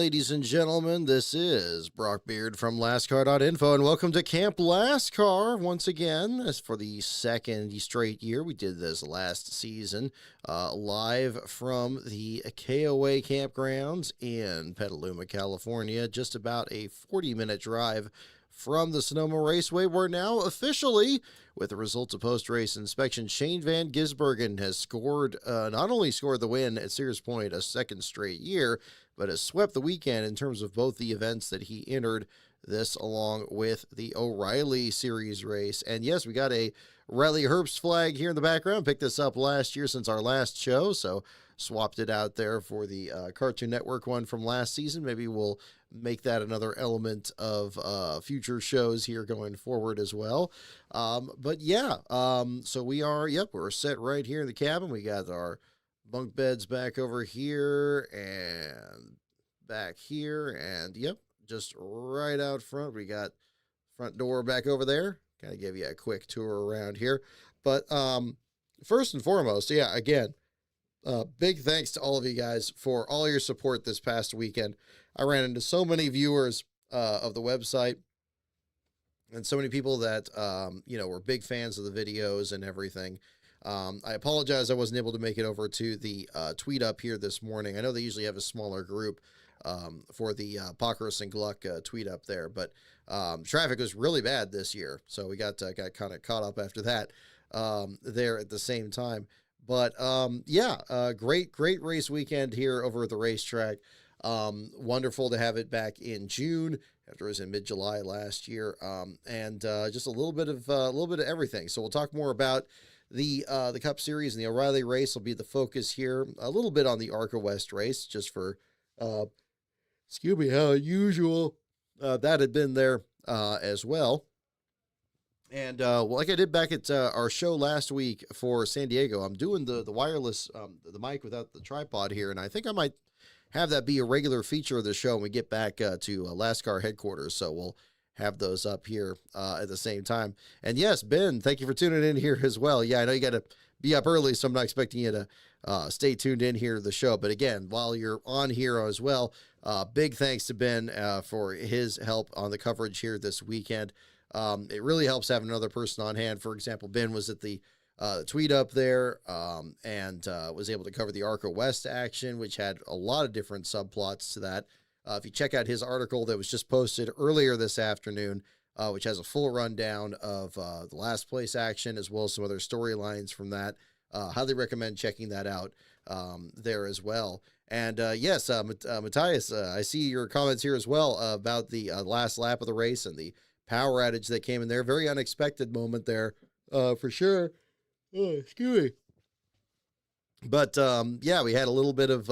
ladies and gentlemen. This is Brock Beard from LastCar.info, and welcome to Camp LastCar once again. As for the second straight year, we did this last season live from the KOA campgrounds in Petaluma, California. Just about a 40-minute drive from the Sonoma Raceway. We're now officially, with the results of post-race inspection, Shane Van Gisbergen has scored, not only scored the win at Sears Point a second straight year, but has swept the weekend in terms of both the events that he entered, this along with the O'Reilly Series race. And yes, we got a Riley Herbst flag here in the background. Picked this up last year since our last show, so swapped it out there for the Cartoon Network one from last season. Maybe we'll make that another element of future shows here going forward as well. But yeah, so we are, we're set right here in the cabin. We got our bunk beds back over here and back here, and just right out front. We got front door back over there. Kind of give you a quick tour around here. But first and foremost, again, big thanks to all of you guys for all your support this past weekend. I ran into so many viewers of the website and so many people that, were big fans of the videos and everything. I apologize I wasn't able to make it over to the tweet up here this morning. I know they usually have a smaller group for the Pockros and Gluck tweet up there, but traffic was really bad this year, so we got kind of caught up after that there at the same time. But great race weekend here over at the racetrack. Wonderful to have it back in June after it was in mid-July last year, and just a little bit of everything. So we'll talk more about the Cup Series, and the O'Reilly race will be the focus here. A little bit on the ARCA West race, just for how unusual that had been there as well. And like I did back at our show last week for San Diego, I'm doing the wireless, the mic without the tripod here, and I think I might have that be a regular feature of the show when we get back to LastCar headquarters. So we'll have those up here at the same time. And yes, Ben, thank you for tuning in here as well. Yeah, I know you got to be up early, so I'm not expecting you to stay tuned in here to the show. But again, while you're on here as well, big thanks to Ben for his help on the coverage here this weekend. It really helps having another person on hand. For example, Ben was at the tweet up there and was able to cover the ARCA West action, which had a lot of different subplots to that. If you check out his article that was just posted earlier this afternoon, which has a full rundown of the last place action, as well as some other storylines from that, highly recommend checking that out there as well. And yes, Matthias, I see your comments here as well about the last lap of the race and the power outage that came in there. Very unexpected moment there, for sure. Oh, excuse me. But we had a little bit of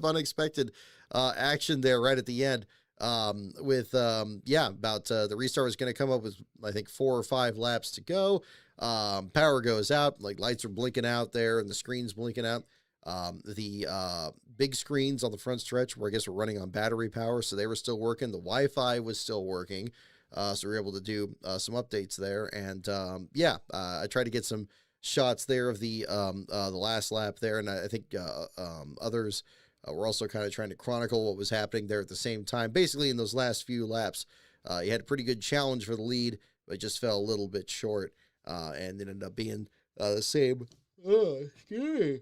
unexpected action there right at the end. With the restart was going to come up with, I think, 4 or 5 laps to go. Power goes out, like lights are blinking out there, and the screen's blinking out. The big screens on the front stretch, where I guess we're running on battery power, so they were still working. The Wi-Fi was still working. So we were able to do some updates there. And I tried to get some shots there of the last lap there. And I think others were also kind of trying to chronicle what was happening there at the same time. Basically, in those last few laps, you had a pretty good challenge for the lead, but just fell a little bit short and it ended up being the same. Oh, excuse me.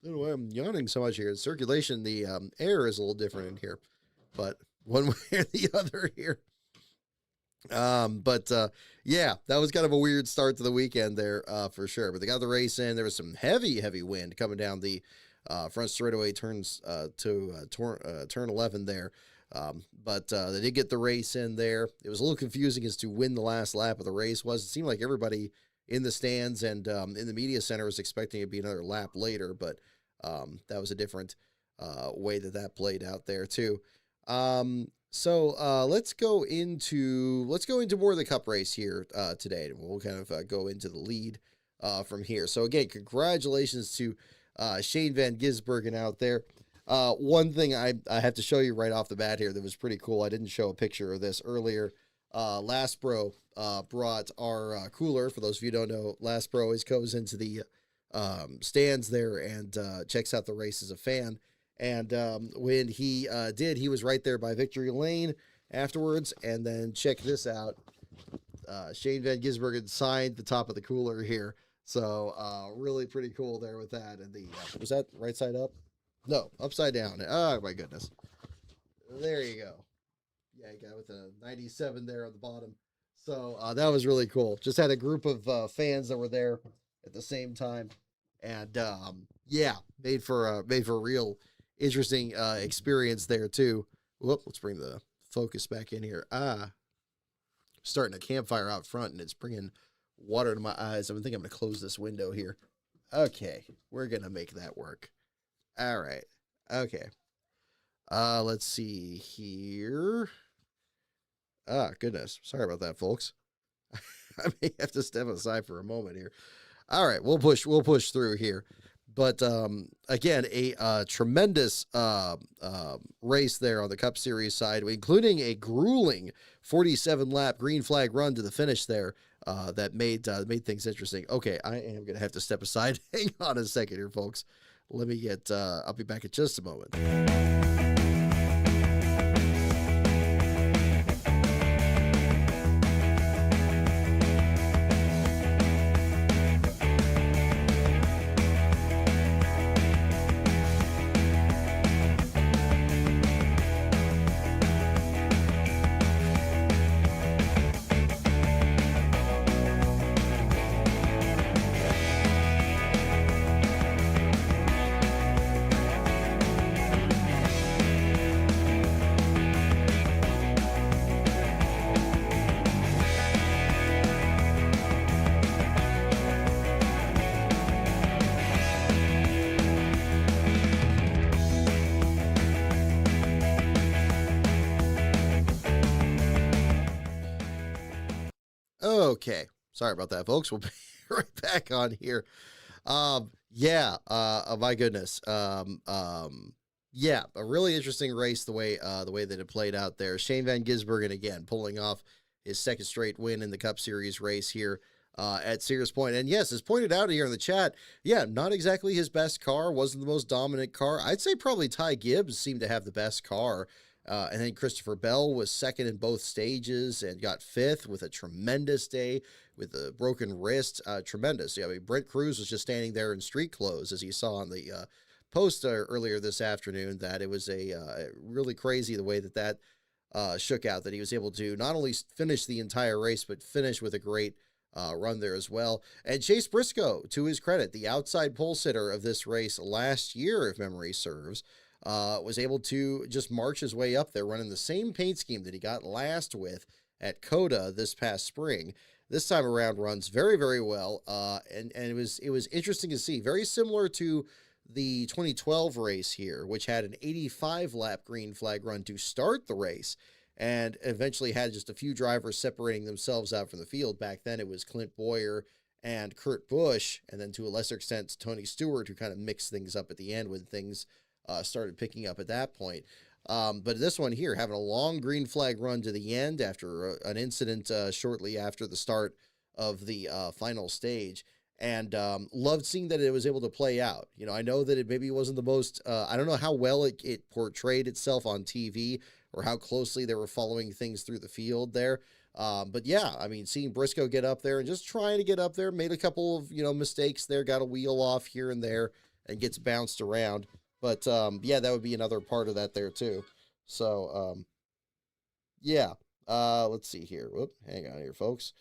I don't know why I'm yawning so much here. The circulation, the air is a little different in here, but one way or the other here. That was kind of a weird start to the weekend there, for sure, but they got the race in. There was some heavy wind coming down the, front straightaway turns, to turn 11 there. They did get the race in there. It was a little confusing as to when the last lap of the race was. It seemed like everybody in the stands and, in the media center was expecting it to be another lap later, but, that was a different, way that played out there too. So let's go into more of the Cup race here today, and we'll kind of go into the lead from here. So again, congratulations to Shane Van Gisbergen out there. One thing I have to show you right off the bat here that was pretty cool. I didn't show a picture of this earlier. Lastbro brought our cooler. For those of you who don't know, Lastbro always goes into the stands there and checks out the race as a fan. And when he did, he was right there by Victory Lane afterwards. And then check this out. Shane Van Gisbergen signed the top of the cooler here. So really pretty cool there with that. And the was that right side up? No, upside down. Oh my goodness. There you go. Yeah, you got with a 97 there on the bottom. So that was really cool. Just had a group of fans that were there at the same time, and yeah, made for a real interesting experience there too. Whoop, let's bring the focus back in here. Starting a campfire out front, and it's bringing water to my eyes. I think I'm going to close this window here. Okay, we're going to make that work. All right. Okay. Let's see here. Goodness. Sorry about that, folks. I may have to step aside for a moment here. All right, we'll push through here. But again, a tremendous race there on the Cup Series side, including a grueling 47-lap green flag run to the finish there that made things interesting. Okay, I am going to have to step aside. Hang on a second here, folks. Let me get, I'll be back in just a moment. Okay, sorry about that, folks. We'll be right back on here. Yeah, my goodness. Yeah, a really interesting race the way that it played out there. Shane Van Gisbergen again pulling off his second straight win in the Cup Series race here at Sears Point. And yes, as pointed out here in the chat, yeah, not exactly his best car, wasn't the most dominant car. I'd say probably Ty Gibbs seemed to have the best car. And then Christopher Bell was second in both stages and got fifth with a tremendous day with a broken wrist. Tremendous. Yeah, I mean, Brent Cruz was just standing there in street clothes, as you saw on the post earlier this afternoon, that it was a really crazy the way that shook out, that he was able to not only finish the entire race, but finish with a great run there as well. And Chase Briscoe, to his credit, the outside pole sitter of this race last year, if memory serves, was able to just march his way up there, running the same paint scheme that he got last with at COTA this past spring. This time around runs very, very well, and it was interesting to see. Very similar to the 2012 race here, which had an 85-lap green flag run to start the race, and eventually had just a few drivers separating themselves out from the field. Back then, it was Clint Boyer and Kurt Busch, and then to a lesser extent, Tony Stewart, who kind of mixed things up at the end when things started picking up at that point. But this one here, having a long green flag run to the end after an incident shortly after the start of the final stage. And loved seeing that it was able to play out. You know, I know that it maybe wasn't the most, I don't know how well it portrayed itself on TV or how closely they were following things through the field there. But yeah, I mean, seeing Briscoe get up there and just trying to get up there, made a couple of, mistakes there, got a wheel off here and there and gets bounced around. But, yeah, that would be another part of that there, too. So, yeah, let's see here. Whoop, hang on here, folks.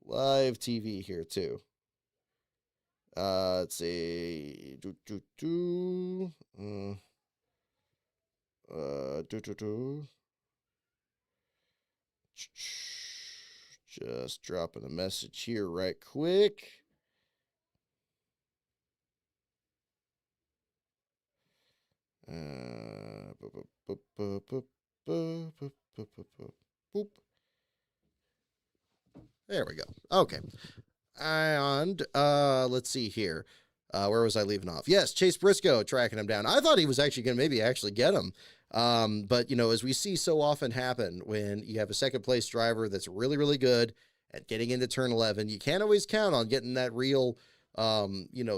Live TV here, too. Let's see. Just dropping a message here right quick. Boop. There we go. Okay. And let's see here. Where was I leaving off? Yes, Chase Briscoe tracking him down. I thought he was actually going to maybe actually get him. But, as we see so often happen when you have a second place driver that's really, really good at getting into turn 11, you can't always count on getting that real,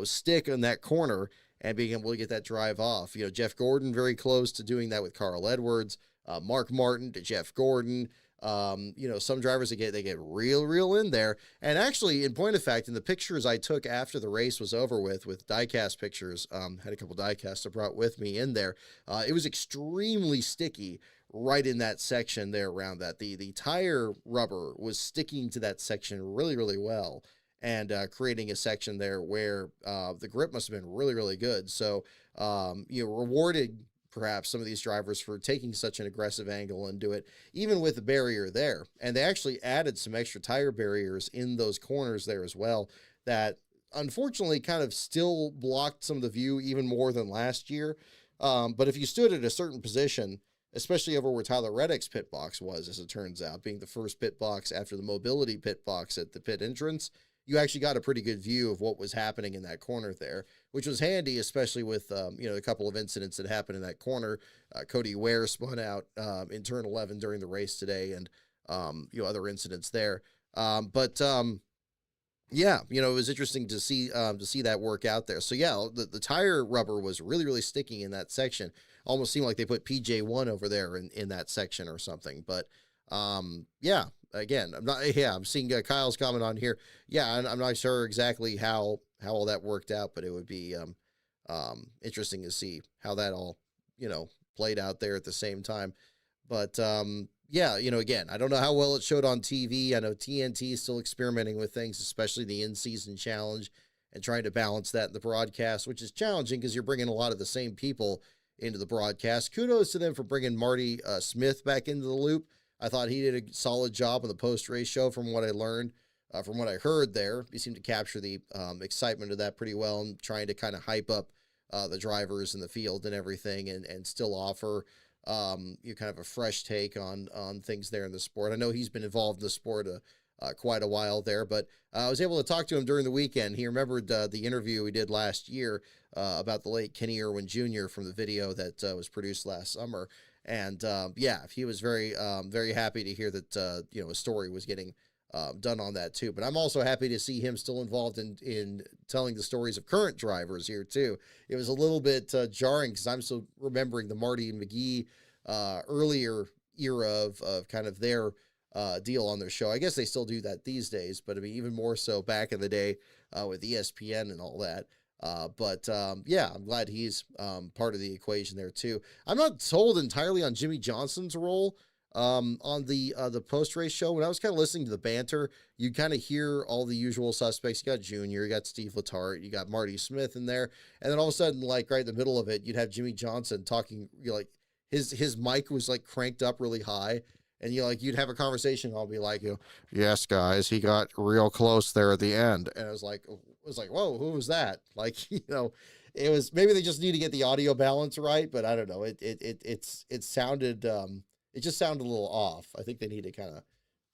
stick in that corner. and being able to get that drive off. Jeff Gordon very close to doing that with Carl Edwards, Mark Martin to Jeff Gordon. Some drivers they get real in there. And actually, in point of fact, in the pictures I took after the race was over with diecast pictures, had a couple diecasts I brought with me in there. It was extremely sticky right in that section there around that. The tire rubber was sticking to that section really well, and creating a section there where the grip must have been really good. So, rewarded perhaps some of these drivers for taking such an aggressive angle and do it even with the barrier there. And they actually added some extra tire barriers in those corners there as well that unfortunately kind of still blocked some of the view even more than last year. But if you stood at a certain position, especially over where Tyler Reddick's pit box was, as it turns out, being the first pit box after the mobility pit box at the pit entrance, you actually got a pretty good view of what was happening in that corner there, which was handy, especially with, a couple of incidents that happened in that corner. Cody Ware spun out in turn 11 during the race today, and, other incidents there. It was interesting to see that work out there. So yeah, the tire rubber was really sticky in that section. Almost seemed like they put PJ1 over there in that section or something. But again, I'm seeing Kyle's comment on here. Yeah, I'm not sure exactly how all that worked out, but it would be interesting to see how that all, played out there at the same time. But again, I don't know how well it showed on TV. I know TNT is still experimenting with things, especially the in-season challenge, and trying to balance that in the broadcast, which is challenging because you're bringing a lot of the same people into the broadcast. Kudos to them for bringing Marty Smith back into the loop. I thought he did a solid job on the post-race show from what I learned, from what I heard there. He seemed to capture the excitement of that pretty well, and trying to kind of hype up the drivers in the field and everything, and still offer kind of a fresh take on things there in the sport. I know he's been involved in the sport quite a while there, but I was able to talk to him during the weekend. He remembered the interview we did last year about the late Kenny Irwin Jr. from the video that was produced last summer. And he was very happy to hear that his story was getting done on that too. But I'm also happy to see him still involved in telling the stories of current drivers here too. It was a little bit jarring because I'm still remembering the Marty and McGee earlier era of kind of their deal on their show. I guess they still do that these days, but I mean even more so back in the day with ESPN and all that. I'm glad he's part of the equation there too. I'm not sold entirely on Jimmy Johnson's role on the post-race show. When I was kind of listening to the banter, you kind of hear all the usual suspects. You got Junior, you got Steve Letarte, you got Marty Smith in there, and then all of a sudden, like right in the middle of it, you'd have Jimmy Johnson talking, like his mic was like cranked up really high. And you'd have a conversation. I'll be like, yes, guys, he got real close there at the end. And I was like, whoa, who was that? Like, it was, maybe they just need to get the audio balance right, but I don't know. It sounded, it just sounded a little off. I think they need to kind of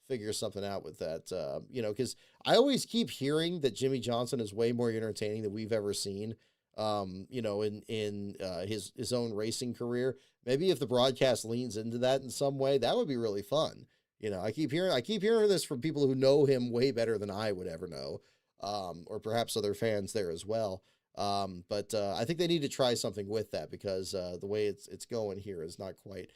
figure something out with that, because I always keep hearing that Jimmy Johnson is way more entertaining than we've ever seen, in his own racing career. Maybe if the broadcast leans into that in some way, that would be really fun. I keep hearing this from people who know him way better than I would ever know, or perhaps other fans there as well. But I think they need to try something with that because the way it's going here is not quite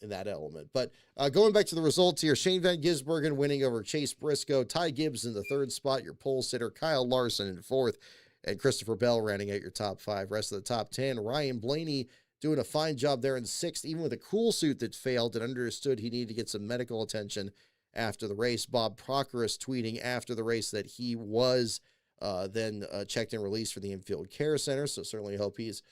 in that element. But going back to the results here, Shane Van Gisbergen winning over Chase Briscoe, Ty Gibbs in the third spot, your pole sitter, Kyle Larson in fourth, and Christopher Bell rounding out your top five. Rest of the top 10, Ryan Blaney doing a fine job there in sixth, even with a cool suit that failed and understood he needed to get some medical attention after the race. Bob Proctorus tweeting after the race that he was then checked and released for the infield care center. So certainly hope he's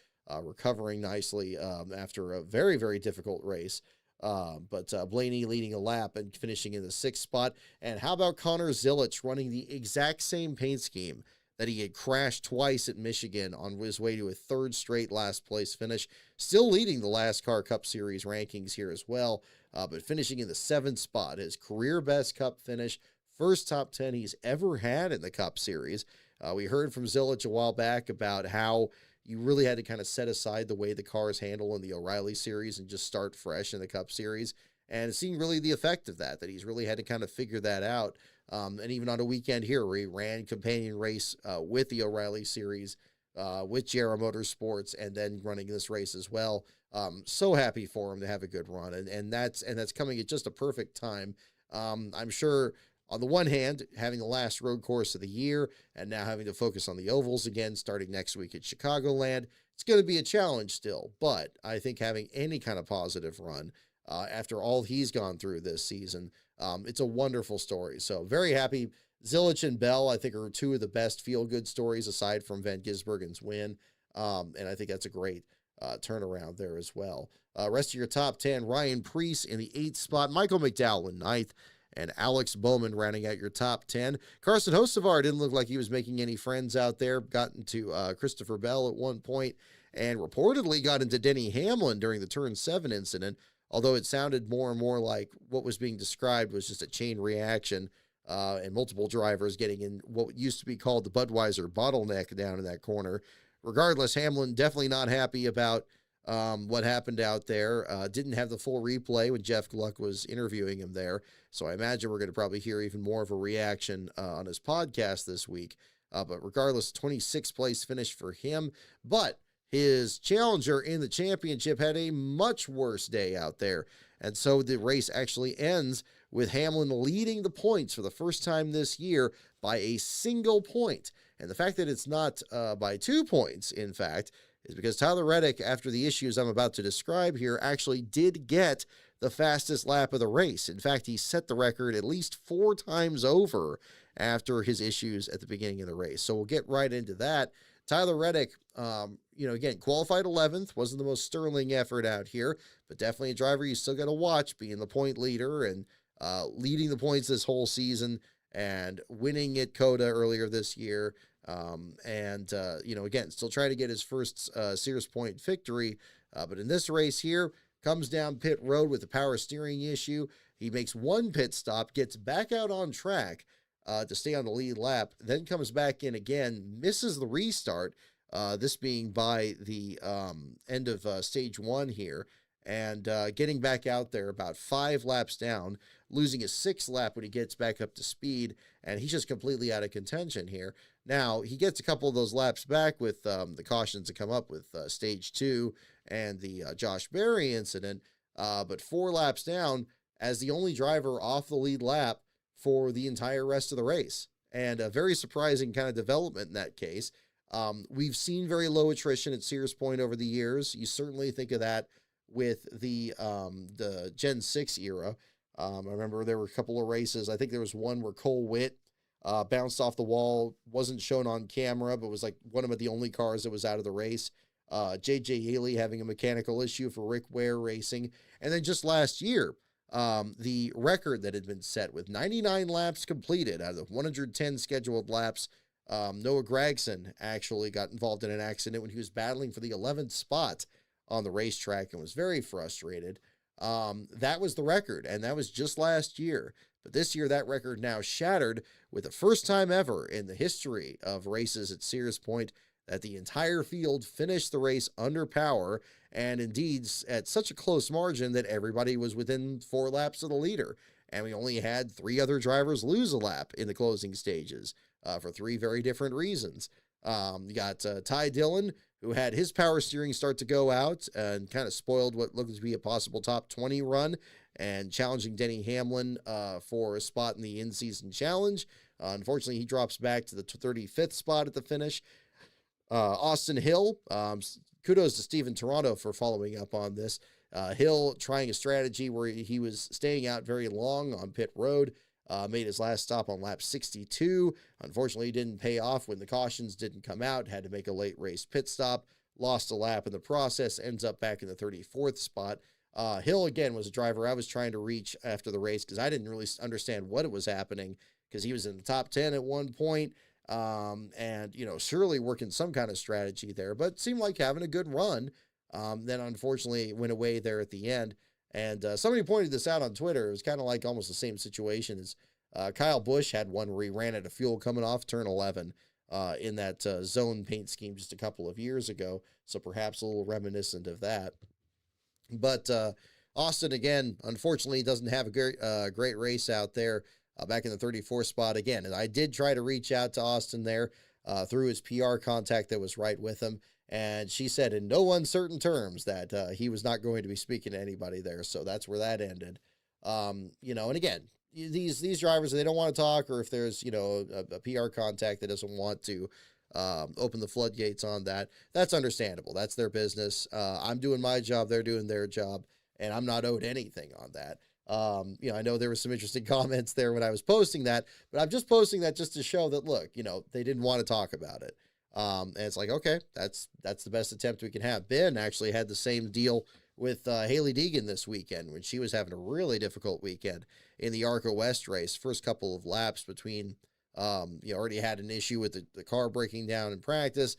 recovering nicely after a very, very difficult race. But Blaney leading a lap and finishing in the sixth spot. And how about Connor Zilic running the exact same paint scheme that he had crashed twice at Michigan on his way to a third straight last place finish, still leading the Last Car Cup Series rankings here as well, but finishing in the seventh spot, his career best Cup finish, first top 10 he's ever had in the Cup Series. We heard from Zilic a while back about how you really had to kind of set aside the way the cars handle in the O'Reilly Series and just start fresh in the Cup Series, and seeing really the effect of that he's really had to kind of figure that out. And even on a weekend here where he ran companion race with the O'Reilly Series with JR Motorsports and then running this race as well. So happy for him to have a good run, and that's coming at just a perfect time. I'm sure on the one hand, having the last road course of the year and now having to focus on the ovals again starting next week at Chicagoland, it's going to be a challenge still. But I think having any kind of positive run after all he's gone through this season, it's a wonderful story. So very happy. Zilich and Bell, I think, are two of the best feel-good stories aside from Van Gisbergen's win. And I think that's a great turnaround there as well. Rest of your top 10, Ryan Preece in the 8th spot, Michael McDowell in 9th, and Alex Bowman rounding out your top 10. Carson Hocevar didn't look like he was making any friends out there. Got into Christopher Bell at one point and reportedly got into Denny Hamlin during the Turn 7 incident, although it sounded more and more like what was being described was just a chain reaction and multiple drivers getting in what used to be called the Budweiser bottleneck down in that corner. Regardless, Hamlin definitely not happy about what happened out there. Didn't have the full replay when Jeff Gluck was interviewing him there. So I imagine we're going to probably hear even more of a reaction on his podcast this week. But regardless, 26th place finish for him. But his challenger in the championship had a much worse day out there. And so the race actually ends with Hamlin leading the points for the first time this year by a single point. And the fact that it's not by 2 points, in fact, is because Tyler Reddick, after the issues I'm about to describe here, actually did get the fastest lap of the race. In fact, he set the record at least 4 times over after his issues at the beginning of the race. So we'll get right into that. Tyler Reddick, again, qualified 11th, wasn't the most sterling effort out here, but definitely a driver you still got to watch, being the point leader and leading the points this whole season and winning at COTA earlier this year. Again, still trying to get his first Sears Point victory. But in this race here, comes down pit road with a power steering issue. He makes one pit stop, gets back out on track to stay on the lead lap, then comes back in again, misses the restart, this being by the end of stage 1 here, and getting back out there about 5 laps down, losing his 6th lap when he gets back up to speed, and he's just completely out of contention here. Now, he gets a couple of those laps back with the cautions that come up with stage 2 and the Josh Berry incident, but 4 laps down as the only driver off the lead lap for the entire rest of the race. And a very surprising kind of development in that case. We've seen very low attrition at Sears Point over the years. You certainly think of that with the Gen 6 era. I remember there were a couple of races. I think there was one where Cole Witt bounced off the wall, wasn't shown on camera, but was like one of the only cars that was out of the race. J.J. Haley having a mechanical issue for Rick Ware Racing. And then just last year, the record that had been set with 99 laps completed out of the 110 scheduled laps. Noah Gragson actually got involved in an accident when he was battling for the 11th spot on the racetrack and was very frustrated. That was the record, and that was just last year. But this year, that record now shattered with the first time ever in the history of races at Sears Point that the entire field finished the race under power, and indeed at such a close margin that everybody was within 4 laps of the leader. And we only had 3 other drivers lose a lap in the closing stages for 3 very different reasons. You got Ty Dillon, who had his power steering start to go out and kind of spoiled what looked to be a possible top 20 run, and challenging Denny Hamlin for a spot in the in-season challenge. Unfortunately, he drops back to the 35th spot at the finish. Austin Hill, kudos to Steven Toronto for following up on this. Hill trying a strategy where he was staying out very long on pit road, made his last stop on lap 62. Unfortunately, didn't pay off when the cautions didn't come out, had to make a late race pit stop, lost a lap in the process, ends up back in the 34th spot. Hill, again, was a driver I was trying to reach after the race because I didn't really understand what was happening, because he was in the top 10 at one point. Surely working some kind of strategy there, but seemed like having a good run. Then unfortunately went away there at the end. And somebody pointed this out on Twitter. It was kind of like almost the same situation as Kyle Busch had one where he ran out of fuel coming off turn 11 in that zone paint scheme just a couple of years ago. So perhaps a little reminiscent of that. But Austin, again, unfortunately doesn't have a great race out there. Back in the 34th spot again. And I did try to reach out to Austin there. through his PR contact that was right with him. And she said in no uncertain terms that he was not going to be speaking to anybody there. So that's where that ended. And again, these drivers, they don't want to talk, or if there's, a PR contact that doesn't want to open the floodgates on that, that's understandable. That's their business. I'm doing my job. They're doing their job, and I'm not owed anything on that. I know there were some interesting comments there when I was posting that, but I'm just posting that just to show that, look, they didn't want to talk about it. And it's like, okay, that's the best attempt we can have. Ben actually had the same deal with Haley Deegan this weekend when she was having a really difficult weekend in the ARCA West race. First couple of laps between, already had an issue with the car breaking down in practice,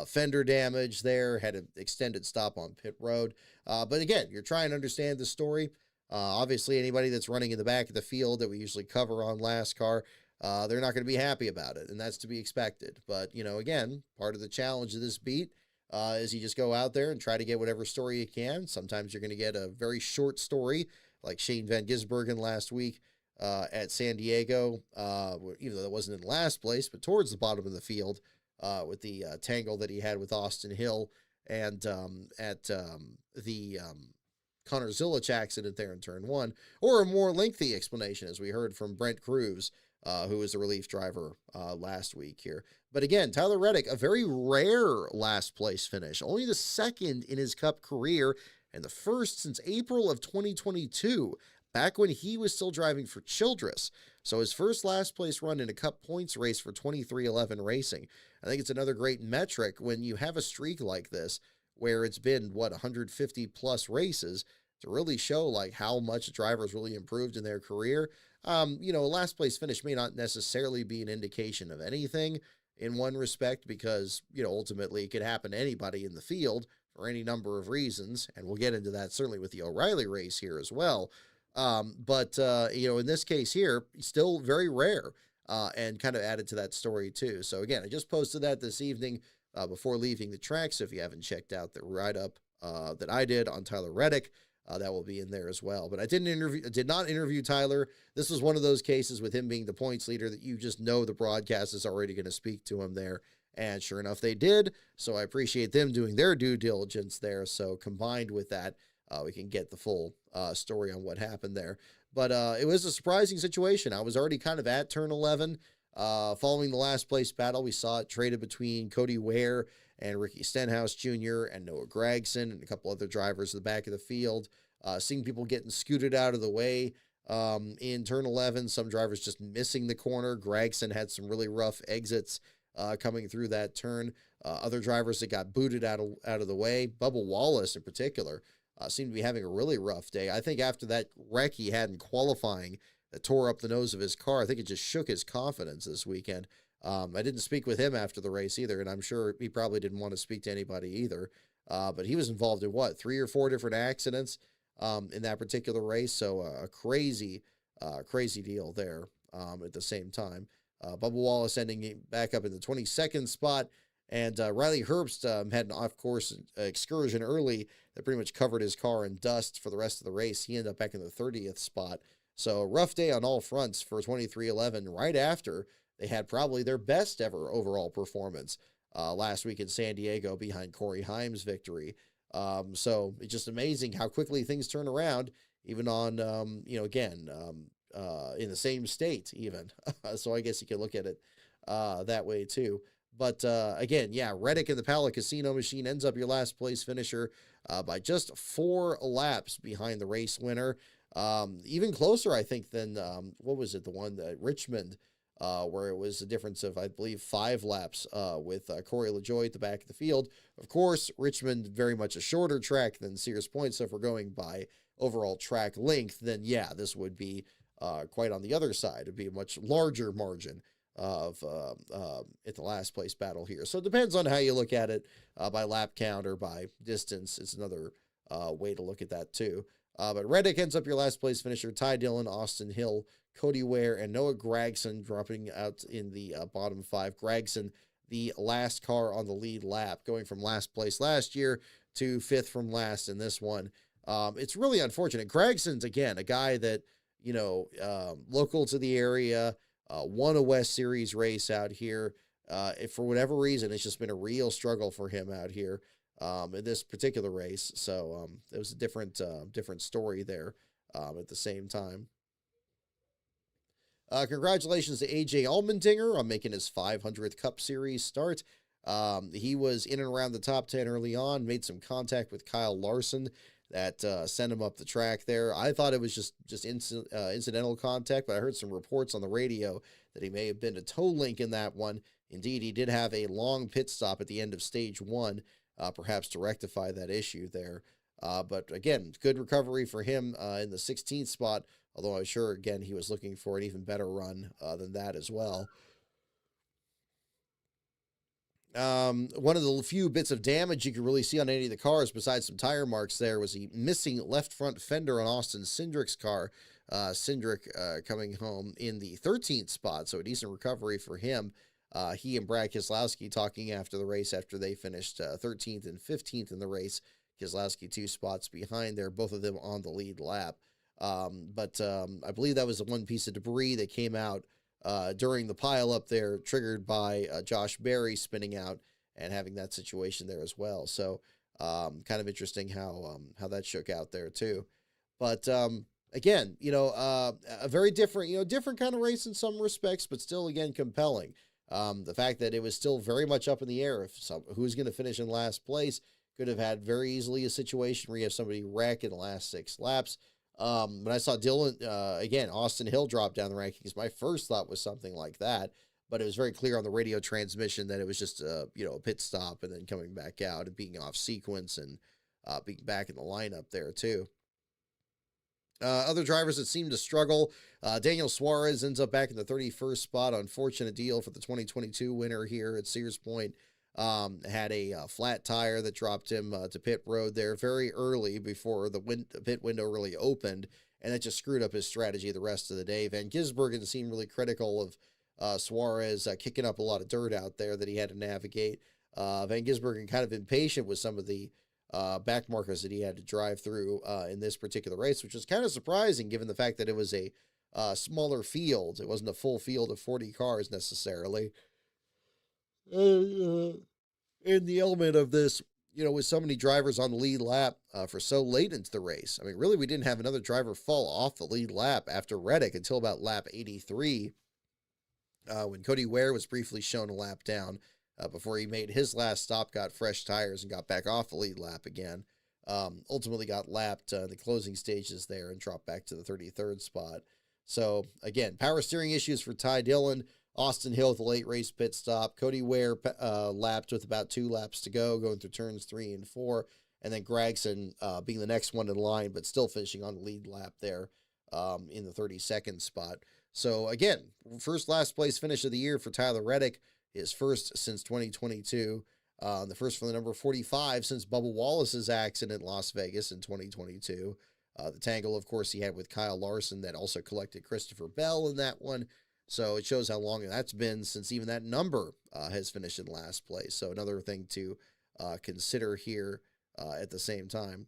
fender damage there, had an extended stop on pit road. But again, you're trying to understand the story. Obviously, anybody that's running in the back of the field that we usually cover on NASCAR, they're not going to be happy about it, and that's to be expected. But, again, part of the challenge of this beat is you just go out there and try to get whatever story you can. Sometimes you're going to get a very short story, like Shane Van Gisbergen last week at San Diego, even though that wasn't in last place, but towards the bottom of the field with the tangle that he had with Austin Hill, and at the Connor Zilich accident there in turn one, or a more lengthy explanation, as we heard from Brent Cruz, who was the relief driver last week here. But again, Tyler Reddick, a very rare last place finish, only the second in his Cup career and the first since April of 2022, back when he was still driving for Childress. So his first last place run in a Cup points race for 23XI Racing. I think it's another great metric when you have a streak like this, where it's been, 150 plus races, to really show like how much drivers really improved in their career. A last place finish may not necessarily be an indication of anything in one respect, because, ultimately it could happen to anybody in the field for any number of reasons. And we'll get into that certainly with the O'Reilly race here as well. But in this case here, still very rare, and kind of added to that story too. So again, I just posted that this evening before leaving the track. So if you haven't checked out the write-up that I did on Tyler Reddick, that will be in there as well. But I did not interview Tyler. This was one of those cases with him being the points leader that you just know the broadcast is already going to speak to him there. And sure enough, they did. So I appreciate them doing their due diligence there. So combined with that, we can get the full story on what happened there. But it was a surprising situation. I was already kind of at turn 11. Following the last place battle, we saw it traded between Cody Ware and Ricky Stenhouse Jr. and Noah Gragson and a couple other drivers in the back of the field. Seeing people getting scooted out of the way in turn 11, some drivers just missing the corner. Gragson had some really rough exits coming through that turn. Other drivers that got booted out of the way. Bubba Wallace in particular seemed to be having a really rough day. I think after that wreck he had in qualifying that tore up the nose of his car, I think it just shook his confidence this weekend. I didn't speak with him after the race either, and I'm sure he probably didn't want to speak to anybody either. But he was involved in 3 or 4 different accidents in that particular race. So a crazy deal there at the same time. Bubba Wallace ending back up in the 22nd spot. And Riley Herbst had an off-course excursion early that pretty much covered his car in dust for the rest of the race. He ended up back in the 30th spot. So a rough day on all fronts for 23XI, right after they had probably their best ever overall performance last week in San Diego behind Corey Haim's victory. So it's just amazing how quickly things turn around, even on, in the same state even. So I guess you can look at it that way too. But again, Reddick in the Pala Casino machine ends up your last place finisher by just 4 laps behind the race winner. Even closer, I think, than, what was it, the one that Richmond, where it was a difference of, I believe, 5 laps with Corey LaJoie at the back of the field. Of course, Richmond, very much a shorter track than Sears Point, so if we're going by overall track length, then this would be quite on the other side. It'd be a much larger margin of at the last place battle here. So it depends on how you look at it, by lap count or by distance. It's another way to look at that too. But Reddick ends up your last place finisher. Ty Dillon, Austin Hill, Cody Ware, and Noah Gragson dropping out in the bottom 5. Gragson, the last car on the lead lap, going from last place last year to 5th from last in this one. It's really unfortunate. Gragson's, again, a guy that, local to the area, won a West Series race out here, if for whatever reason, it's just been a real struggle for him out here in this particular race. So it was a different story there at the same time. Congratulations to AJ Allmendinger on making his 500th Cup Series start. He was in and around the top 10 early on, made some contact with Kyle Larson that sent him up the track there. I thought it was just incidental contact, but I heard some reports on the radio that he may have been a toe link in that one. Indeed, he did have a long pit stop at the end of stage one, perhaps to rectify that issue there. But again, good recovery for him in the 16th spot, although I'm sure, again, he was looking for an even better run than that as well. One of the few bits of damage you could really see on any of the cars, besides some tire marks there, was the missing left front fender on Austin Cindric's car. Cindric coming home in the 13th spot, so a decent recovery for him. He and Brad Keselowski talking after the race after they finished 13th and 15th in the race. Keselowski 2 spots behind there, both of them on the lead lap. But I believe that was the one piece of debris that came out during the pile up there, triggered by Josh Berry spinning out and having that situation there as well. So kind of interesting how that shook out there too. But again, a very different, different kind of race in some respects, but still, again, compelling. The fact that it was still very much up in the air if who's going to finish in last place could have had very easily a situation where you have somebody wreck in the last 6 laps. When I saw Dylan, again, Austin Hill drop down the rankings, my first thought was something like that, but it was very clear on the radio transmission that it was just, a pit stop and then coming back out and being off sequence and being back in the lineup there too. Other drivers that seemed to struggle, Daniel Suarez ends up back in the 31st spot. Unfortunate deal for the 2022 winner here at Sears Point. Had a flat tire that dropped him to pit road there very early before the pit window really opened, and that just screwed up his strategy the rest of the day. Van Gisbergen seemed really critical of Suarez kicking up a lot of dirt out there that he had to navigate. Van Gisbergen kind of impatient with some of the back markers that he had to drive through in this particular race, which was kind of surprising given the fact that it was a smaller field. It wasn't a full field of 40 cars necessarily. In the element of this, with so many drivers on the lead lap for so late into the race. I mean, really, we didn't have another driver fall off the lead lap after Reddick until about lap 83, when Cody Ware was briefly shown a lap down before he made his last stop, got fresh tires, and got back off the lead lap again. Ultimately got lapped in the closing stages there and dropped back to the 33rd spot. So, again, power steering issues for Ty Dillon. Austin Hill with a late race pit stop. Cody Ware lapped with about 2 laps to go, going through turns 3 and 4. And then Gragson being the next one in line, but still finishing on the lead lap there in the 32nd spot. So, again, first last place finish of the year for Tyler Reddick, his first since 2022. The first for the number 45 since Bubba Wallace's accident in Las Vegas in 2022. The tangle, of course, he had with Kyle Larson that also collected Christopher Bell in that one. So it shows how long that's been since even that number has finished in last place. So another thing to consider here at the same time.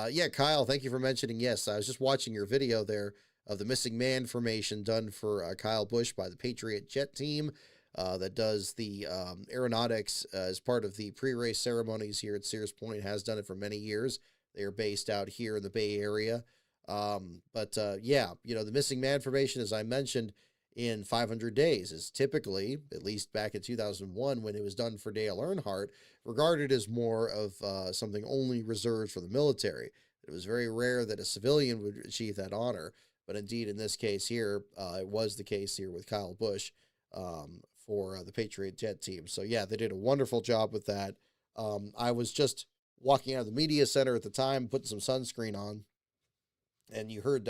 Yeah, Kyle, thank you for mentioning. Yes, I was just watching your video there of the missing man formation done for Kyle Busch by the Patriot Jet team that does the aeronautics as part of the pre-race ceremonies here at Sears Point. Has done it for many years. They are based out here in the Bay Area. Yeah, the missing man formation, as I mentioned, in 500 days is typically, at least back in 2001 when it was done for Dale Earnhardt, regarded as more of something only reserved for the military. It was very rare that a civilian would achieve that honor, but indeed in this case here, it was the case here with Kyle Busch for the Patriot Jet team. So yeah, they did a wonderful job with that. I was just walking out of the media center at the time, putting some sunscreen on, and you heard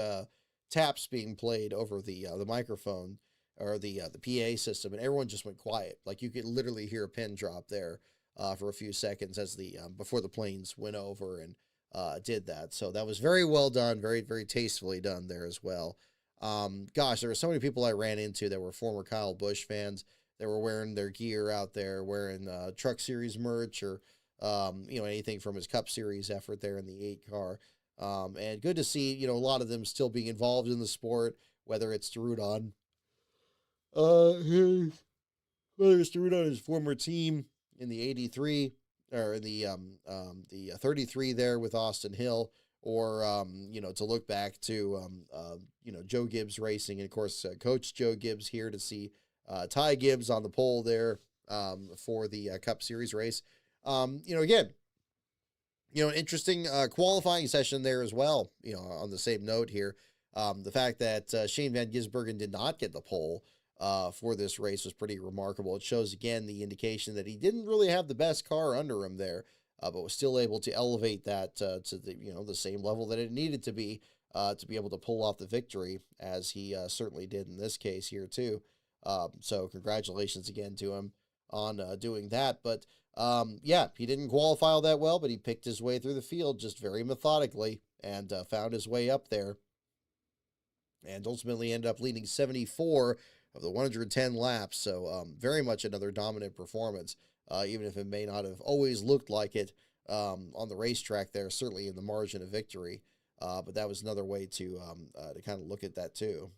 taps being played over the microphone or the PA system, and everyone just went quiet. Like you could literally hear a pin drop there for a few seconds as the before the planes went over and did that. So that was very well done, very, very tastefully done there as well. Gosh, there were so many people I ran into that were former Kyle Busch fans that were wearing their gear out there, wearing Truck Series merch or anything from his Cup Series effort there in the 8 car. And good to see, a lot of them still being involved in the sport, whether it's to root on his whether it's to root on his former team in the 83 or in the 33 there with Austin Hill, or to look back to Joe Gibbs Racing, and of course Coach Joe Gibbs here to see Ty Gibbs on the pole there for the Cup Series race. Again, an interesting qualifying session there as well. On the same note here, the fact that Shane Van Gisbergen did not get the pole for this race was pretty remarkable. It shows again the indication that he didn't really have the best car under him there, but was still able to elevate that to the same level that it needed to be able to pull off the victory, as he certainly did in this case here too. So congratulations again to him on doing that. But he didn't qualify all that well, but he picked his way through the field just very methodically and found his way up there, and ultimately ended up leading 74 of the 110 laps. So very much another dominant performance, even if it may not have always looked like it on the racetrack there, certainly in the margin of victory. But that was another way to kind of look at that too.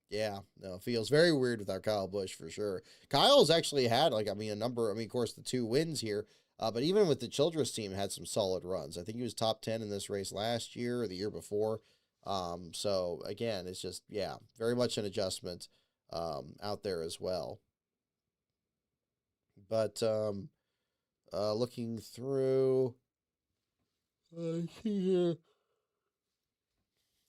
Yeah, no, it feels very weird without Kyle Busch for sure. Kyle's actually had a number, of course, the 2 wins here, but even with the Childress team had some solid runs. I think he was top 10 in this race last year or the year before. So again, it's just, very much an adjustment out there as well. But looking through here,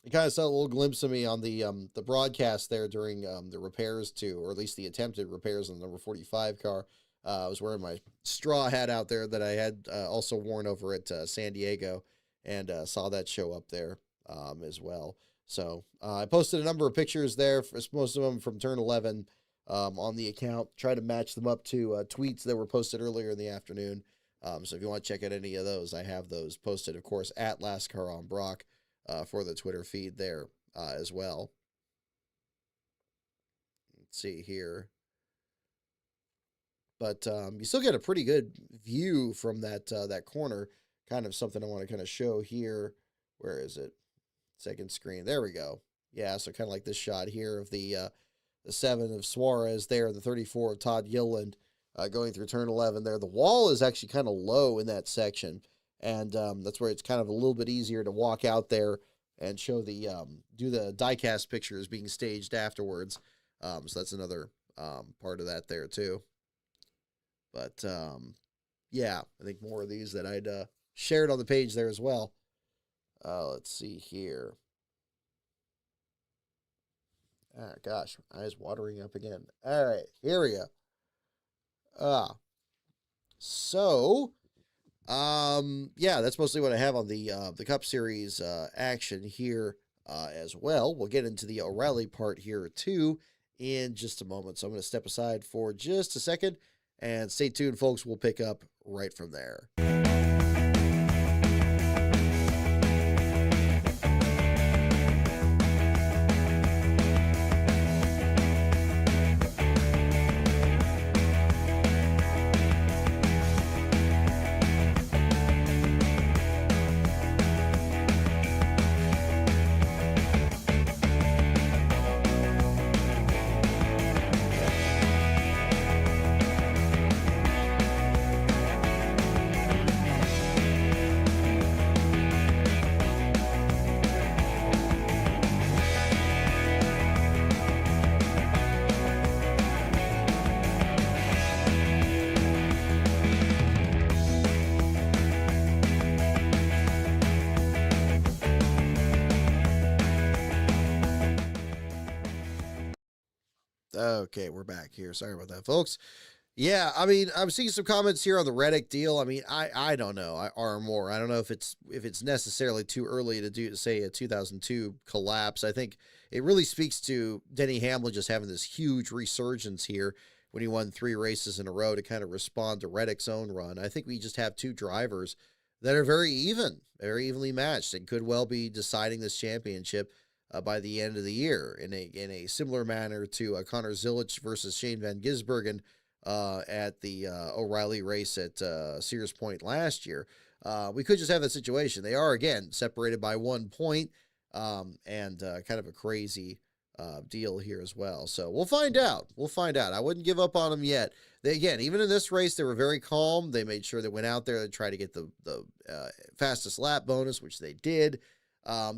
you kind of saw a little glimpse of me on the broadcast there during the repairs or at least the attempted repairs on the number 45 car. I was wearing my straw hat out there that I had also worn over at San Diego, and saw that show up there as well. So I posted a number of pictures there, most of them from turn 11 on the account. Try to match them up to tweets that were posted earlier in the afternoon. So if you want to check out any of those, I have those posted, of course, at Last Car on Brock. For the Twitter feed there as well. Let's see here. But you still get a pretty good view from that corner. Kind of something I want to kind of show here. Where is it? Second screen. There we go. Yeah, so kind of like this shot here of the 7 of Suarez there, the 34 of Todd Gilliland going through turn 11 there. The wall is actually kind of low in that section. And that's where it's kind of a little bit easier to walk out there and show do the diecast pictures being staged afterwards. So that's another part of that there too. But I think more of these that I'd shared on the page there as well. Let's see here. Ah, gosh, eyes watering up again. All right, here we go. So that's mostly what I have on the Cup Series action here as well. We'll get into the O'Reilly part here too in just a moment. So I'm going to step aside for just a second and stay tuned, folks. We'll pick up right from there. Okay, we're back here. Sorry about that, folks. Yeah, I'm seeing some comments here on the Reddick deal. I don't know. More. I don't know if it's necessarily too early to say a 2002 collapse. I think it really speaks to Denny Hamlin just having this huge resurgence here when he won 3 races in a row to kind of respond to Reddick's own run. I think we just have 2 drivers that are very evenly matched, and could well be deciding this championship by the end of the year in a similar manner to Connor Zilisch versus Shane Van Gisbergen at the O'Reilly race at Sears Point last year. We could just have that situation. They are, again, separated by 1 point, and kind of a crazy deal here as well. So we'll find out. We'll find out. I wouldn't give up on them yet. They, again, even in this race, they were very calm. They made sure they went out there and tried to get the fastest lap bonus, which they did.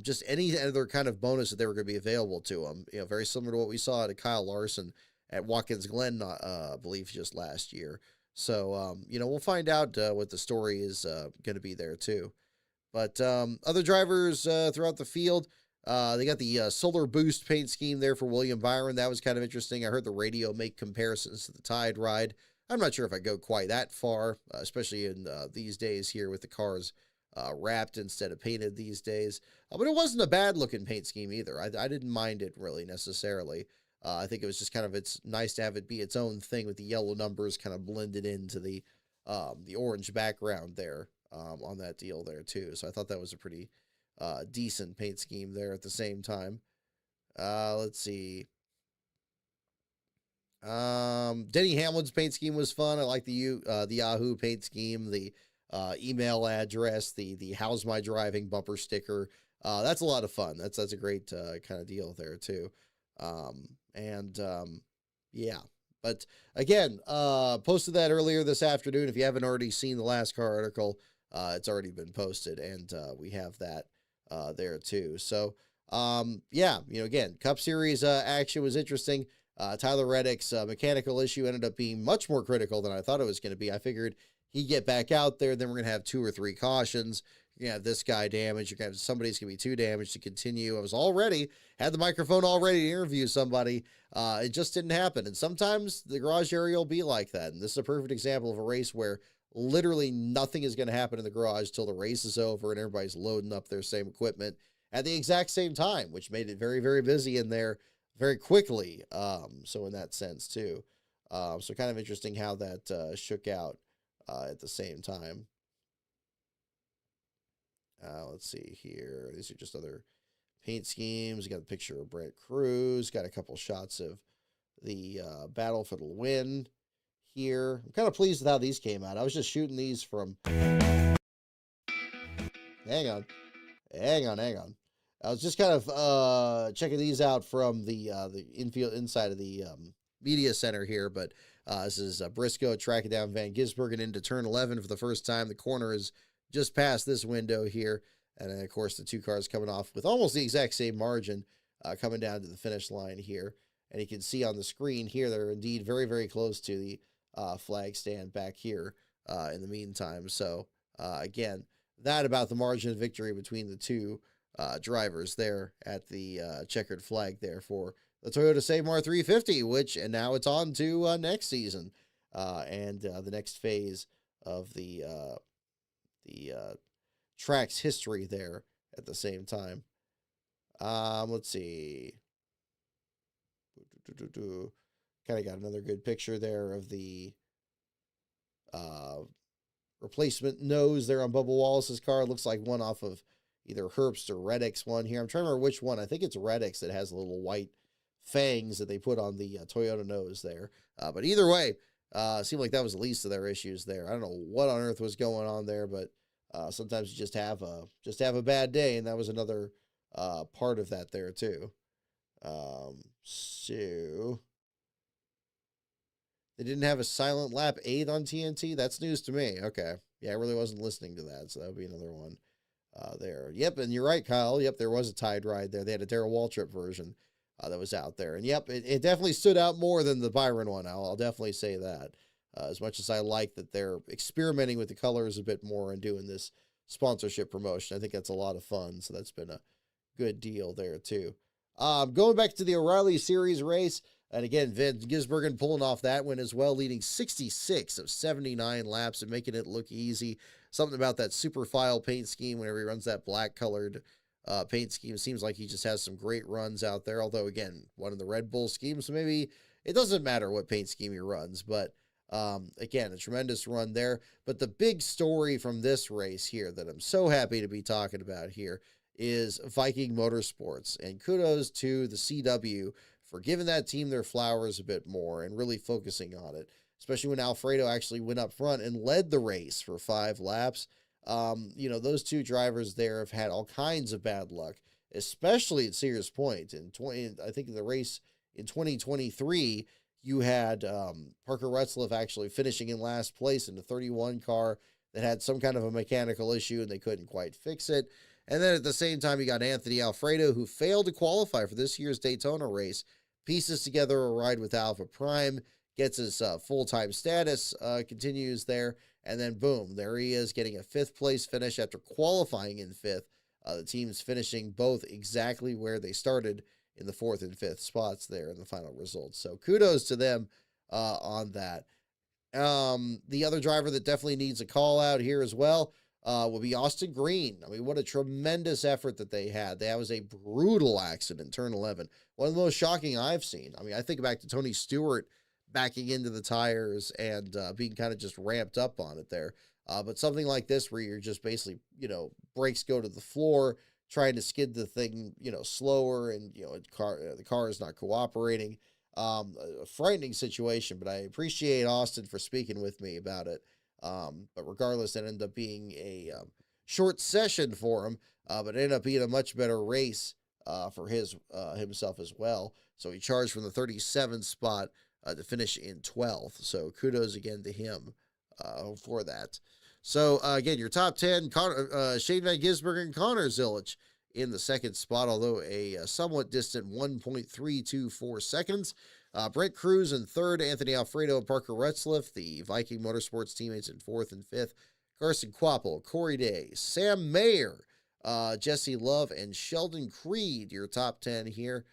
Just any other kind of bonus that they were going to be available to them. You know, very similar to what we saw at Kyle Larson at Watkins Glen, I believe, just last year. So, you know, we'll find out what the story is going to be there too. But other drivers throughout the field, they got the Solar Boost paint scheme there for William Byron. That was kind of interesting. I heard the radio make comparisons to the Tide ride. I'm not sure if I go quite that far, especially in these days here with the cars wrapped instead of painted these days. But it wasn't a bad looking paint scheme either. I didn't mind it really necessarily. I think it was just kind of, it's nice to have it be its own thing with the yellow numbers kind of blended into the orange background there on that deal there too. So I thought that was a pretty decent paint scheme there at the same time. Let's see. Denny Hamlin's paint scheme was fun. I like the Yahoo paint scheme, the email address, the how's my driving bumper sticker. That's a lot of fun. That's a great kind of deal there too. Yeah, but again, posted that earlier this afternoon. If you haven't already seen the last car article, it's already been posted, and we have that there too. So, yeah, you know, again, Cup Series action was interesting. Tyler Reddick's mechanical issue ended up being much more critical than I thought it was going to be. I figured he'd get back out there, then we're going to have 2 or 3 cautions. You're going to have this guy damaged. You're going to have somebody's going to be too damaged to continue. I was had the microphone all ready to interview somebody. It just didn't happen. And sometimes the garage area will be like that. And this is a perfect example of a race where literally nothing is going to happen in the garage till the race is over and everybody's loading up their same equipment at the exact same time, which made it very, very busy in there very quickly. So in that sense too. So kind of interesting how that shook out at the same time. Let's see here. These are just other paint schemes. You got a picture of Brent Cruz. Got a couple shots of the battle for the win here. I'm kind of pleased with how these came out. I was just shooting these from... Hang on. I was just kind of checking these out from the infield inside of the media center here, but this is Briscoe tracking down Van Gisbergen into turn 11 for the first time. The corner is just past this window here, and then, of course, the 2 cars coming off with almost the exact same margin coming down to the finish line here. And you can see on the screen here, they're indeed very, very close to the flag stand back here in the meantime. So, again, that about the margin of victory between the 2 drivers there at the checkered flag there for the Toyota Save-Mar 350, and now it's on to next season and the next phase of the track's history there at the same time. Let's see. Kind of got another good picture there of the replacement nose there on Bubba Wallace's car. It looks like one off of either Herbst or Reddick's one here. I'm trying to remember which one. I think it's Reddick's that has the little white fangs that they put on the Toyota nose there. But either way, seemed like that was the least of their issues there. I don't know what on earth was going on there, but sometimes you just have a bad day, and that was another part of that there too. So they didn't have a silent lap 8 on TNT. That's news to me. Okay, yeah, I really wasn't listening to that, so that would be another one there. Yep, and you're right, Kyle. Yep, there was a Tide ride there. They had a Darrell Waltrip version that was out there, and yep, it definitely stood out more than the Byron one. I'll definitely say that. As much as I like that they're experimenting with the colors a bit more and doing this sponsorship promotion, I think that's a lot of fun. So that's been a good deal there too. Going back to the O'Reilly Series race, and again, Van Gisbergen pulling off that win as well, leading 66 of 79 laps and making it look easy. Something about that super file paint scheme whenever he runs that black colored paint scheme. It seems like he just has some great runs out there. Although, again, one of the Red Bull schemes, so maybe it doesn't matter what paint scheme he runs. But, again, a tremendous run there. But the big story from this race here that I'm so happy to be talking about here is Viking Motorsports. And kudos to the CW for giving that team their flowers a bit more and really focusing on it, especially when Alfredo actually went up front and led the race for 5 laps. You know, those 2 drivers there have had all kinds of bad luck especially at Sears Point. I think in the race in 2023, you had Parker Retzlaff actually finishing in last place in the 31 car that had some kind of a mechanical issue and they couldn't quite fix it. And then at the same time, you got Anthony Alfredo, who failed to qualify for this year's Daytona race, pieces together a ride with Alpha Prime, gets his full-time status, continues there, and then boom, there he is getting a fifth place finish after qualifying in fifth. The team's finishing both exactly where they started in the fourth and fifth spots there in the final results. So kudos to them on that. The other driver that definitely needs a call out here as well will be Austin Green. I mean, what a tremendous effort that they had. That was a brutal accident, turn 11. One of the most shocking I've seen. I mean, I think back to Tony Stewart backing into the tires and being kind of just ramped up on it there. But something like this where you're just basically, brakes go to the floor, trying to skid the thing, slower, and, the car is not cooperating. A frightening situation, but I appreciate Austin for speaking with me about it. But regardless, it ended up being a short session for him, but it ended up being a much better race for himself as well. So he charged from the 37th spot to finish in 12th. So kudos again to him for that. So again, your top 10, Shane Van Gisbergen and Connor Zilic in the second spot, although a somewhat distant 1.324 seconds. Brent Cruz in third, Anthony Alfredo and Parker Retzlaff, the Viking Motorsports teammates in fourth and fifth. Carson Quapple, Corey Day, Sam Mayer, Jesse Love, and Sheldon Creed, your top 10 here.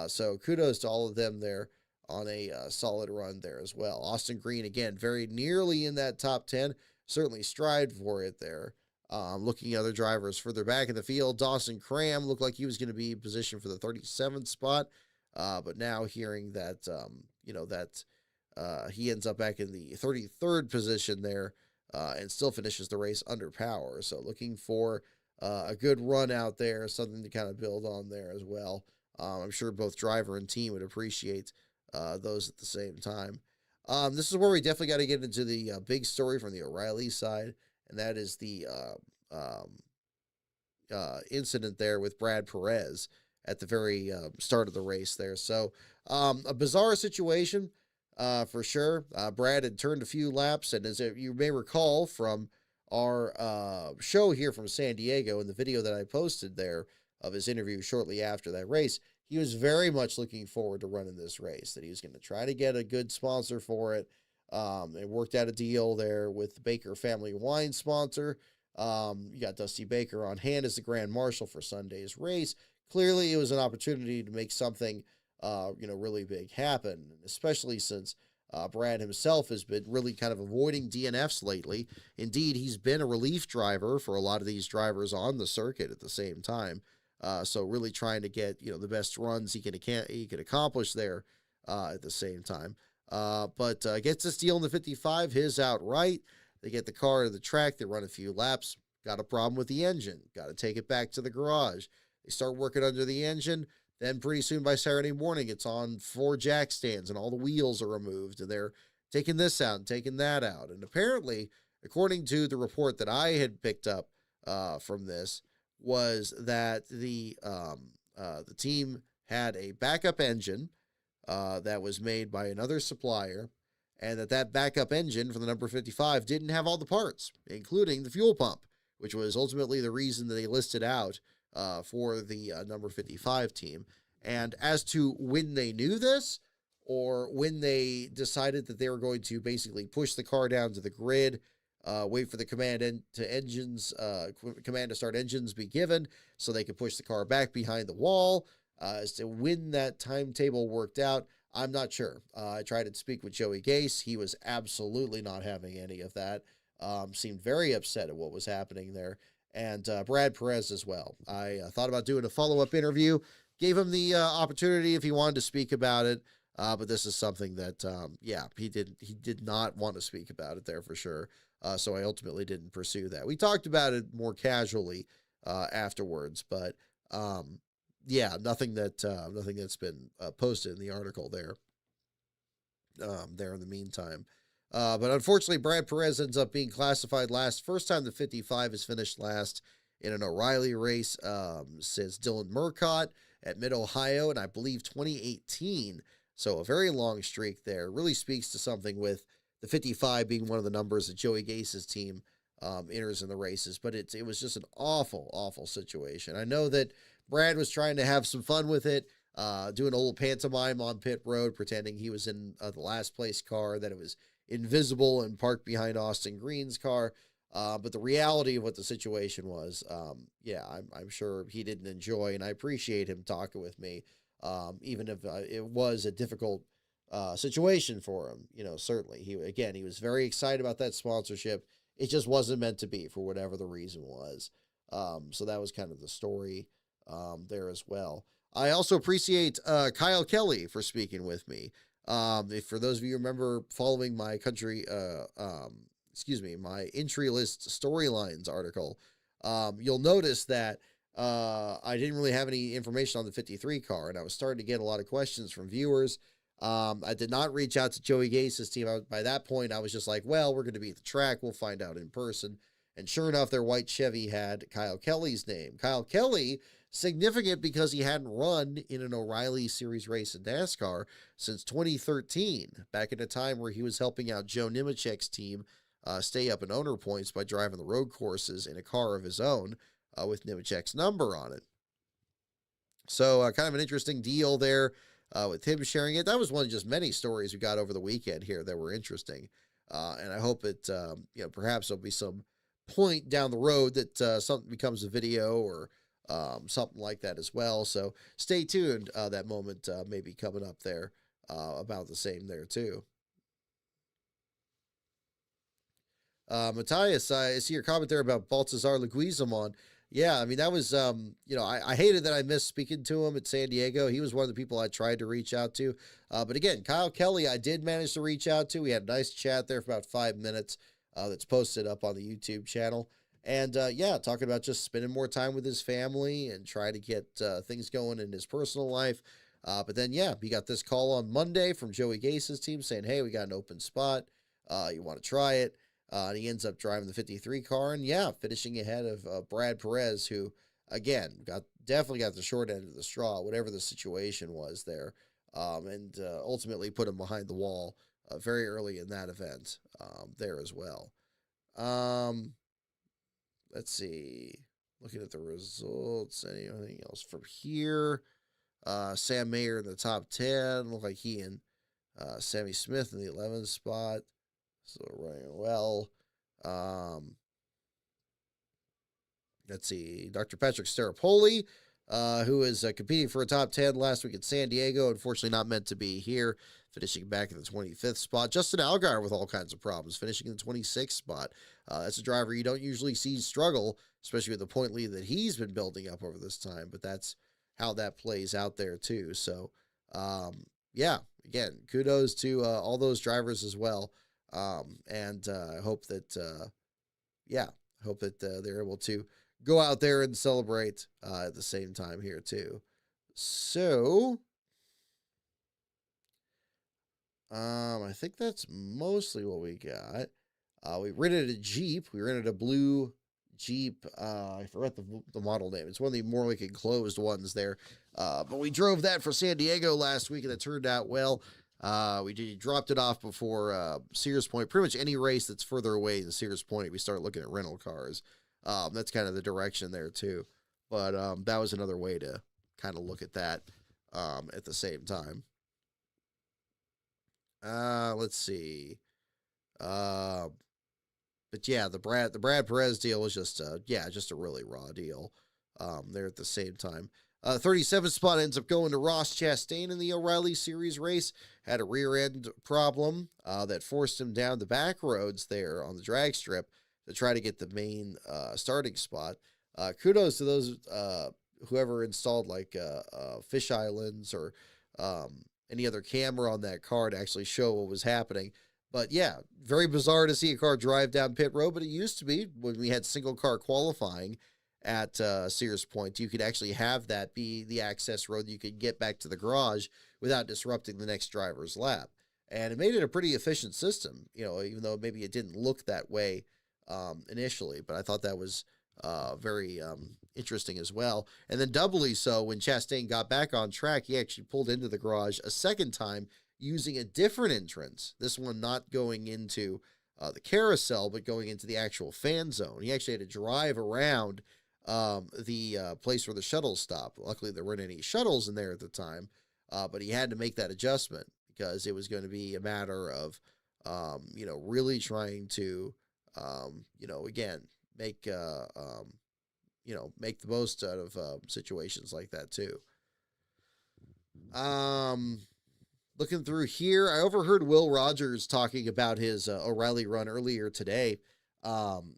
So kudos to all of them there on a solid run there as well. Austin Green, again, very nearly in that top 10. Certainly strived for it there. Looking at other drivers further back in the field, Dawson Cram looked like he was going to be positioned for the 37th spot. But now hearing that, he ends up back in the 33rd position there and still finishes the race under power. So looking for a good run out there, something to kind of build on there as well. I'm sure both driver and team would appreciate those at the same time. This is where we definitely got to get into the big story from the O'Reilly side, and that is the incident there with Brad Perez at the very start of the race there. So a bizarre situation for sure. Brad had turned a few laps, and as you may recall from our show here from San Diego in the video that I posted there of his interview shortly after that race, he was very much looking forward to running this race, that he was going to try to get a good sponsor for it. It worked out a deal there with the Baker Family Wine sponsor. You got Dusty Baker on hand as the Grand Marshal for Sunday's race. Clearly, it was an opportunity to make something, really big happen, especially since Brad himself has been really kind of avoiding DNFs lately. Indeed, he's been a relief driver for a lot of these drivers on the circuit at the same time. So really trying to get, the best runs he can accomplish there at the same time. But gets this deal in the 55, his outright. They get the car to the track. They run a few laps. Got a problem with the engine. Got to take it back to the garage. They start working under the engine. Then pretty soon by Saturday morning, it's on 4 jack stands and all the wheels are removed. And they're taking this out and taking that out. And apparently, according to the report that I had picked up from this, was that the team had a backup engine that was made by another supplier, and that backup engine for the number 55 didn't have all the parts, including the fuel pump, which was ultimately the reason that they listed out for the number 55 team. And as to when they knew this, or when they decided that they were going to basically push the car down to the grid, wait for the command to start engines be given so they could push the car back behind the wall. As to when that timetable worked out, I'm not sure. I tried to speak with Joey Gase. He was absolutely not having any of that. Seemed very upset at what was happening there. And Brad Perez as well. I thought about doing a follow-up interview, gave him the opportunity if he wanted to speak about it. But this is something that, he did not want to speak about it there for sure. So I ultimately didn't pursue that. We talked about it more casually afterwards, but nothing that's been posted in the article there. There in the meantime. But unfortunately, Brad Perez ends up being classified last. First time the 55 is finished last in an O'Reilly race since Dylan Murcott at Mid-Ohio, and I believe 2018. So a very long streak there. Really speaks to something with the 55 being one of the numbers that Joey Gase's team enters in the races. But it was just an awful, awful situation. I know that Brad was trying to have some fun with it, doing a little pantomime on pit road, pretending he was in the last place car, that it was invisible and parked behind Austin Green's car. But the reality of what the situation was, yeah, I'm sure he didn't enjoy, and I appreciate him talking with me, even if it was a difficult situation for him. Certainly he was very excited about that sponsorship. It just wasn't meant to be for whatever the reason was. So that was kind of the story there as well. I also appreciate Kyle Kelly for speaking with me. If for those of you who remember following my my entry list storylines article, you'll notice that I didn't really have any information on the 53 car, and I was starting to get a lot of questions from viewers. I did not reach out to Joey Gase's team. By that point, I was just like, well, we're going to be at the track. We'll find out in person. And sure enough, their white Chevy had Kyle Kelly's name. Kyle Kelly, significant because he hadn't run in an O'Reilly Series race in NASCAR since 2013, back at a time where he was helping out Joe Nemechek's team stay up in owner points by driving the road courses in a car of his own with Nemechek's number on it. So kind of an interesting deal there with him sharing it. That was one of just many stories we got over the weekend here that were interesting. And I hope it, perhaps there'll be some point down the road that something becomes a video or something like that as well. So stay tuned. That moment may be coming up there about the same there too. Matthias, I see your comment there about Baltazar Leguizamon. Yeah, I mean, that was, I hated that I missed speaking to him at San Diego. He was one of the people I tried to reach out to. But again, Kyle Kelly, I did manage to reach out to. We had a nice chat there for about 5 minutes that's posted up on the YouTube channel. And talking about just spending more time with his family and trying to get things going in his personal life. But then, he got this call on Monday from Joey Gase's team saying, hey, we got an open spot. You want to try it? And he ends up driving the 53 car and, finishing ahead of Brad Perez, who, again, definitely got the short end of the straw, whatever the situation was there, and ultimately put him behind the wall very early in that event there as well. Let's see. Looking at the results, anything else from here? Sam Mayer in the top 10. Looked like he and Sammy Smith in the 11th spot. So running well. Let's see. Dr. Patrick Staropoli, who is competing for a top 10 last week at San Diego. Unfortunately, not meant to be here. Finishing back in the 25th spot. Justin Allgaier with all kinds of problems, finishing in the 26th spot. That's a driver you don't usually see struggle, especially with the point lead that he's been building up over this time. But that's how that plays out there, too. So, again, kudos to all those drivers as well. And I hope that, they're able to go out there and celebrate at the same time here, too. So, I think that's mostly what we got. We rented a Jeep. We rented a blue Jeep. I forgot the model name. It's one of the more like enclosed ones there. But we drove that for San Diego last week, and it turned out well. We dropped it off before Sears Point. Pretty much any race that's further away than Sears Point, we start looking at rental cars. That's kind of the direction there too. But that was another way to kind of look at that at the same time. Let's see. But yeah, the Brad Perez deal was just a really raw deal. There at the same time. 37th spot ends up going to Ross Chastain in the O'Reilly Series race. Had a rear end problem that forced him down the back roads there on the drag strip to try to get the main starting spot. Kudos to those whoever installed like fish islands or any other camera on that car to actually show what was happening. But yeah, very bizarre to see a car drive down pit road, but it used to be when we had single car qualifying at Sears Point, you could actually have that be the access road. You could get back to the garage without disrupting the next driver's lap. And it made it a pretty efficient system, even though maybe it didn't look that way initially. But I thought that was very interesting as well. And then doubly so when Chastain got back on track, he actually pulled into the garage a second time using a different entrance. This one not going into the carousel, but going into the actual fan zone. He actually had to drive around the place where the shuttles stopped. Luckily, there weren't any shuttles in there at the time, but he had to make that adjustment because it was going to be a matter of, really trying to, again, make, make the most out of situations like that too. Looking through here, I overheard Will Rogers talking about his O'Reilly run earlier today,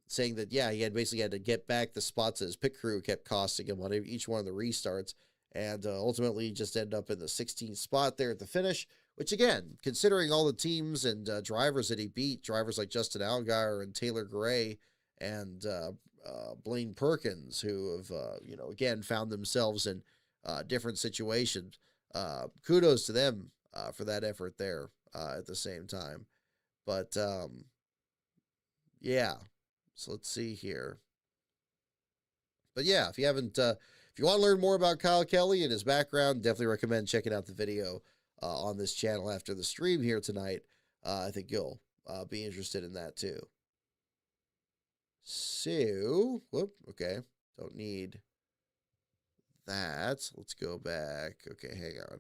saying that, yeah, he had basically had to get back the spots that his pit crew kept costing him on each one of the restarts, and ultimately just ended up in the 16th spot there at the finish, which, again, considering all the teams and drivers that he beat, drivers like Justin Allgaier and Taylor Gray and Blaine Perkins, who have, again, found themselves in different situations. Kudos to them for that effort there at the same time. But, yeah, so let's see here. But, yeah, if you haven't, if you want to learn more about Kyle Kelly and his background, definitely recommend checking out the video on this channel after the stream here tonight. I think you'll be interested in that too. So, whoop, okay, don't need that. Let's go back. Okay, hang on.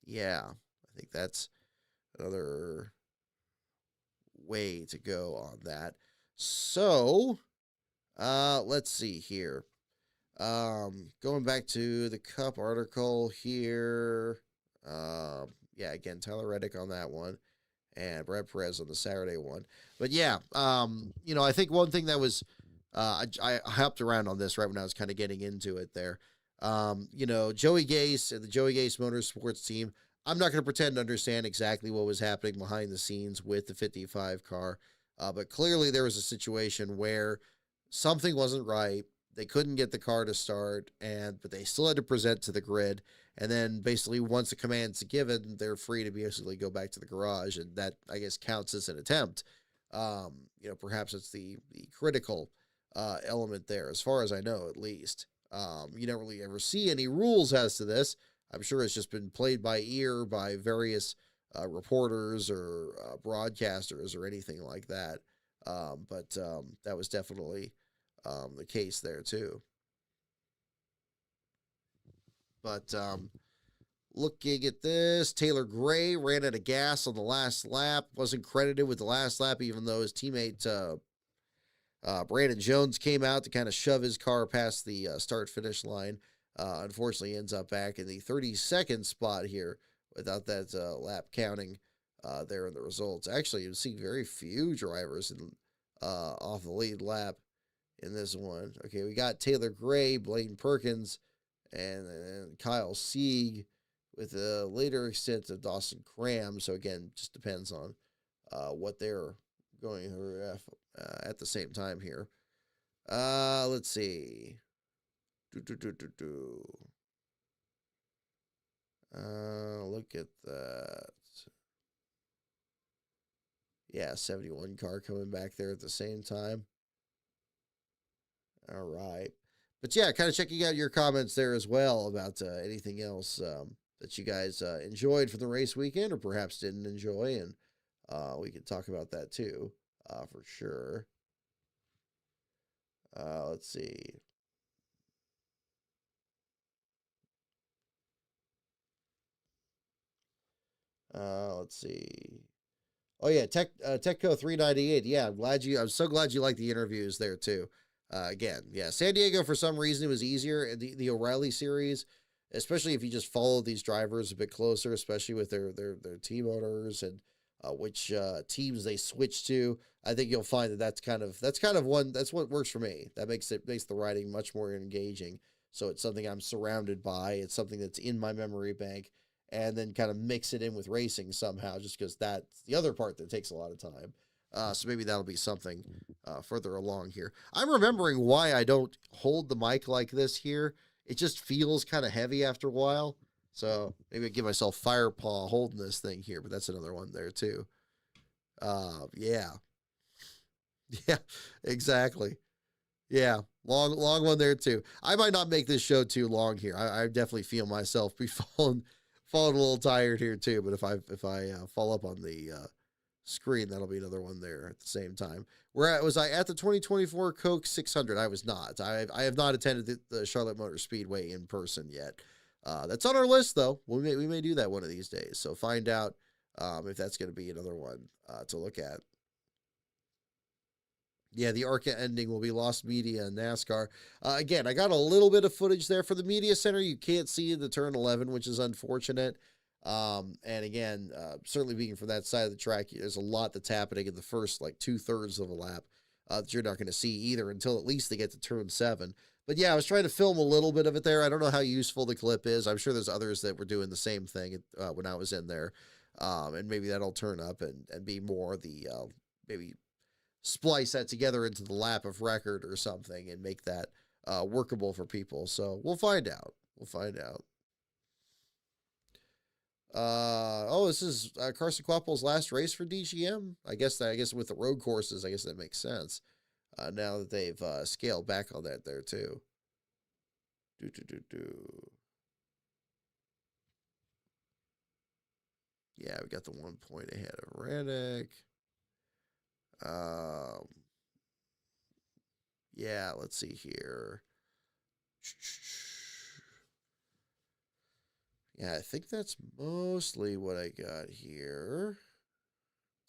Yeah, I think that's another way to go on that. So, let's see here. Going back to the Cup article here. Yeah, again, Tyler Reddick on that one, and Brad Perez on the Saturday one. But yeah, I think one thing that was, I hopped around on this right when I was kind of getting into it there. Joey Gase and the Joey Gase Motorsports team. I'm not going to pretend to understand exactly what was happening behind the scenes with the 55 car, but clearly there was a situation where something wasn't right. They couldn't get the car to start, but they still had to present to the grid. And then basically once the command's given, they're free to basically go back to the garage. And that, I guess, counts as an attempt. Perhaps it's the critical element there, as far as I know, at least. You don't really ever see any rules as to this. I'm sure it's just been played by ear by various reporters or broadcasters or anything like that. But that was definitely the case there too. But looking at this, Taylor Gray ran out of gas on the last lap, wasn't credited with the last lap, even though his teammate Brandon Jones came out to kind of shove his car past the start-finish line. Unfortunately, ends up back in the 32nd spot here without that lap counting there in the results. Actually, you see very few drivers off the lead lap in this one. Okay, we got Taylor Gray, Blaine Perkins, and Kyle Sieg with a later extent of Dawson Cram. So again, just depends on what they're going through at the same time here. Let's see. Look at that. Yeah, 71 car coming back there at the same time. All right. But yeah, kind of checking out your comments there as well about anything else that you guys enjoyed for the race weekend or perhaps didn't enjoy. And we can talk about that too, for sure. Let's see. Let's see. Oh yeah, Techco 398. Yeah, I'm so glad you like the interviews there too. Again, yeah, San Diego for some reason it was easier. The O'Reilly series, especially if you just follow these drivers a bit closer, especially with their team owners and which teams they switch to. I think you'll find that's kind of what works for me. That makes the riding much more engaging. So it's something I'm surrounded by. It's something that's in my memory bank, and then kind of mix it in with racing somehow, just because that's the other part that takes a lot of time. So maybe that'll be something further along here. I'm remembering why I don't hold the mic like this here. It just feels kind of heavy after a while. So maybe I give myself Firepaw holding this thing here, but that's another one there too. Yeah. Yeah, exactly. Yeah, long one there too. I might not make this show too long here. I definitely feel myself be falling a little tired here too. But if I fall up on the screen, that'll be another one there at the same time. Was I at the 2024 Coke 600? I was not. I have not attended the Charlotte Motor Speedway in person yet. That's on our list though. We may do that one of these days. So find out if that's going to be another one to look at. Yeah, the ARCA ending will be lost media in NASCAR. Again, I got a little bit of footage there for the media center. You can't see the turn 11, which is unfortunate. And again, certainly being from that side of the track, there's a lot that's happening in the first like 2/3 of a lap that you're not going to see either until at least they get to turn 7. But yeah, I was trying to film a little bit of it there. I don't know how useful the clip is. I'm sure there's others that were doing the same thing when I was in there. And maybe that'll turn up and be more the maybe splice that together into the lap of record or something and make that workable for people. So we'll find out. We'll find out. This is Carson Quapple's last race for DGM. I guess with the road courses, I guess that makes sense. Now that they've scaled back on that there too. Yeah, we got the 1 point ahead of Reddick. Yeah, let's see here. Yeah, I think that's mostly what I got here.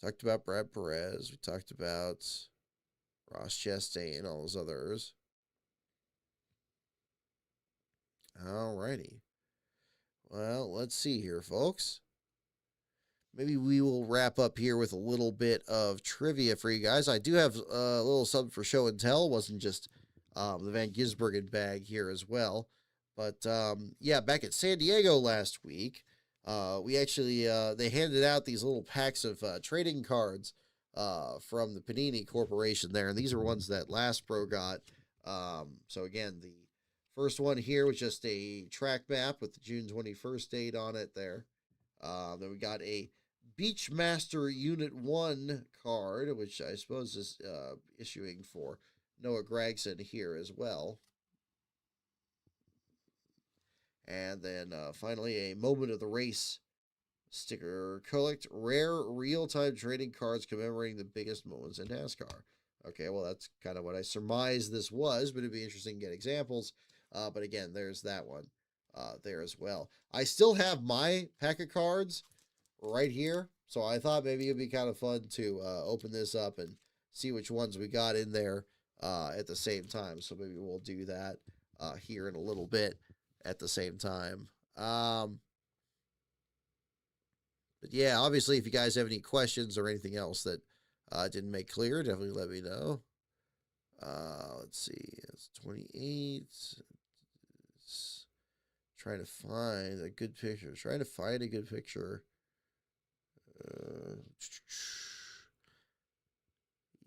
Talked about Brad Perez. We talked about Ross Chastain, all those others. Alrighty. Well, let's see here, folks. Maybe we will wrap up here with a little bit of trivia for you guys. I do have a little something for show and tell. It wasn't just the Van Gisbergen bag here as well. But yeah, back at San Diego last week, we actually, they handed out these little packs of trading cards from the Panini Corporation there. And these are ones that Last Pro got. So again, the first one here was just a track map with the June 21st date on it there. Then we got a Beachmaster Unit 1 card, which I suppose is issuing for Noah Gragson here as well. And then finally, a Moment of the Race sticker. Collect rare real-time trading cards commemorating the biggest moments in NASCAR. Okay, well, that's kind of what I surmised this was, but it'd be interesting to get examples. But again, there's that one there as well. I still have my pack of cards right here, so I thought maybe it'd be kind of fun to open this up and see which ones we got in there at the same time. So maybe we'll do that here in a little bit at the same time. But yeah, obviously, if you guys have any questions or anything else that didn't make clear, definitely let me know. Let's see, it's 28. Trying to find a good picture.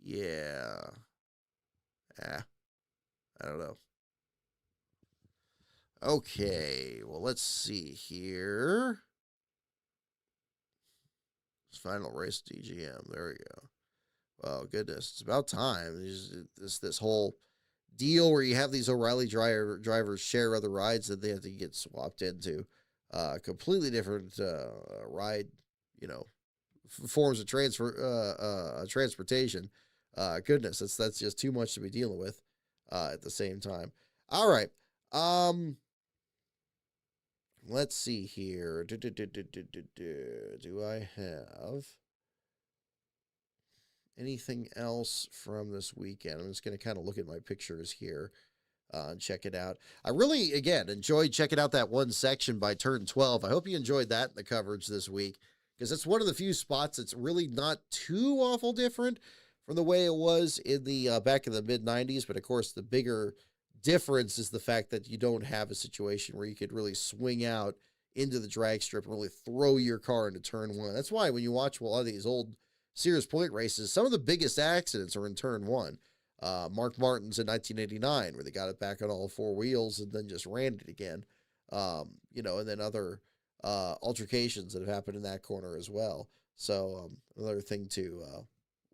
Yeah. I don't know. Okay, well, let's see here. Final race DGM. There we go. Oh, goodness. It's about time. This whole deal where you have these O'Reilly drivers share other rides that they have to get swapped into completely different ride, forms of transportation. Goodness, that's just too much to be dealing with at the same time. All right. Let's see here. Do I have anything else from this weekend? I'm just going to kind of look at my pictures here and check it out. I really, again, enjoyed checking out that one section by turn 12. I hope you enjoyed that in the coverage this week, because it's one of the few spots that's really not too awful different from the way it was in the back in the mid-90s. But of course, the bigger difference is the fact that you don't have a situation where you could really swing out into the drag strip and really throw your car into turn 1. That's why when you watch a lot of these old Sears Point races, some of the biggest accidents are in turn 1. Mark Martin's in 1989, where they got it back on all 4 wheels and then just ran it again. And then other altercations that have happened in that corner as well. So another thing to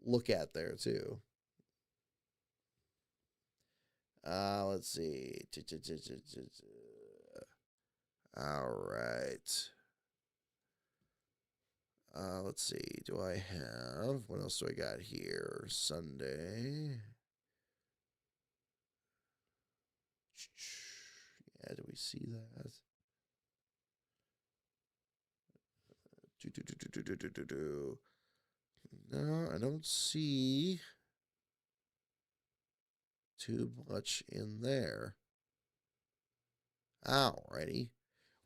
look at there too. Let's see. All right. Let's see. Do I have, what else do I got here? Sunday. Yeah, do we see that? No, I don't see too much in there. Alrighty.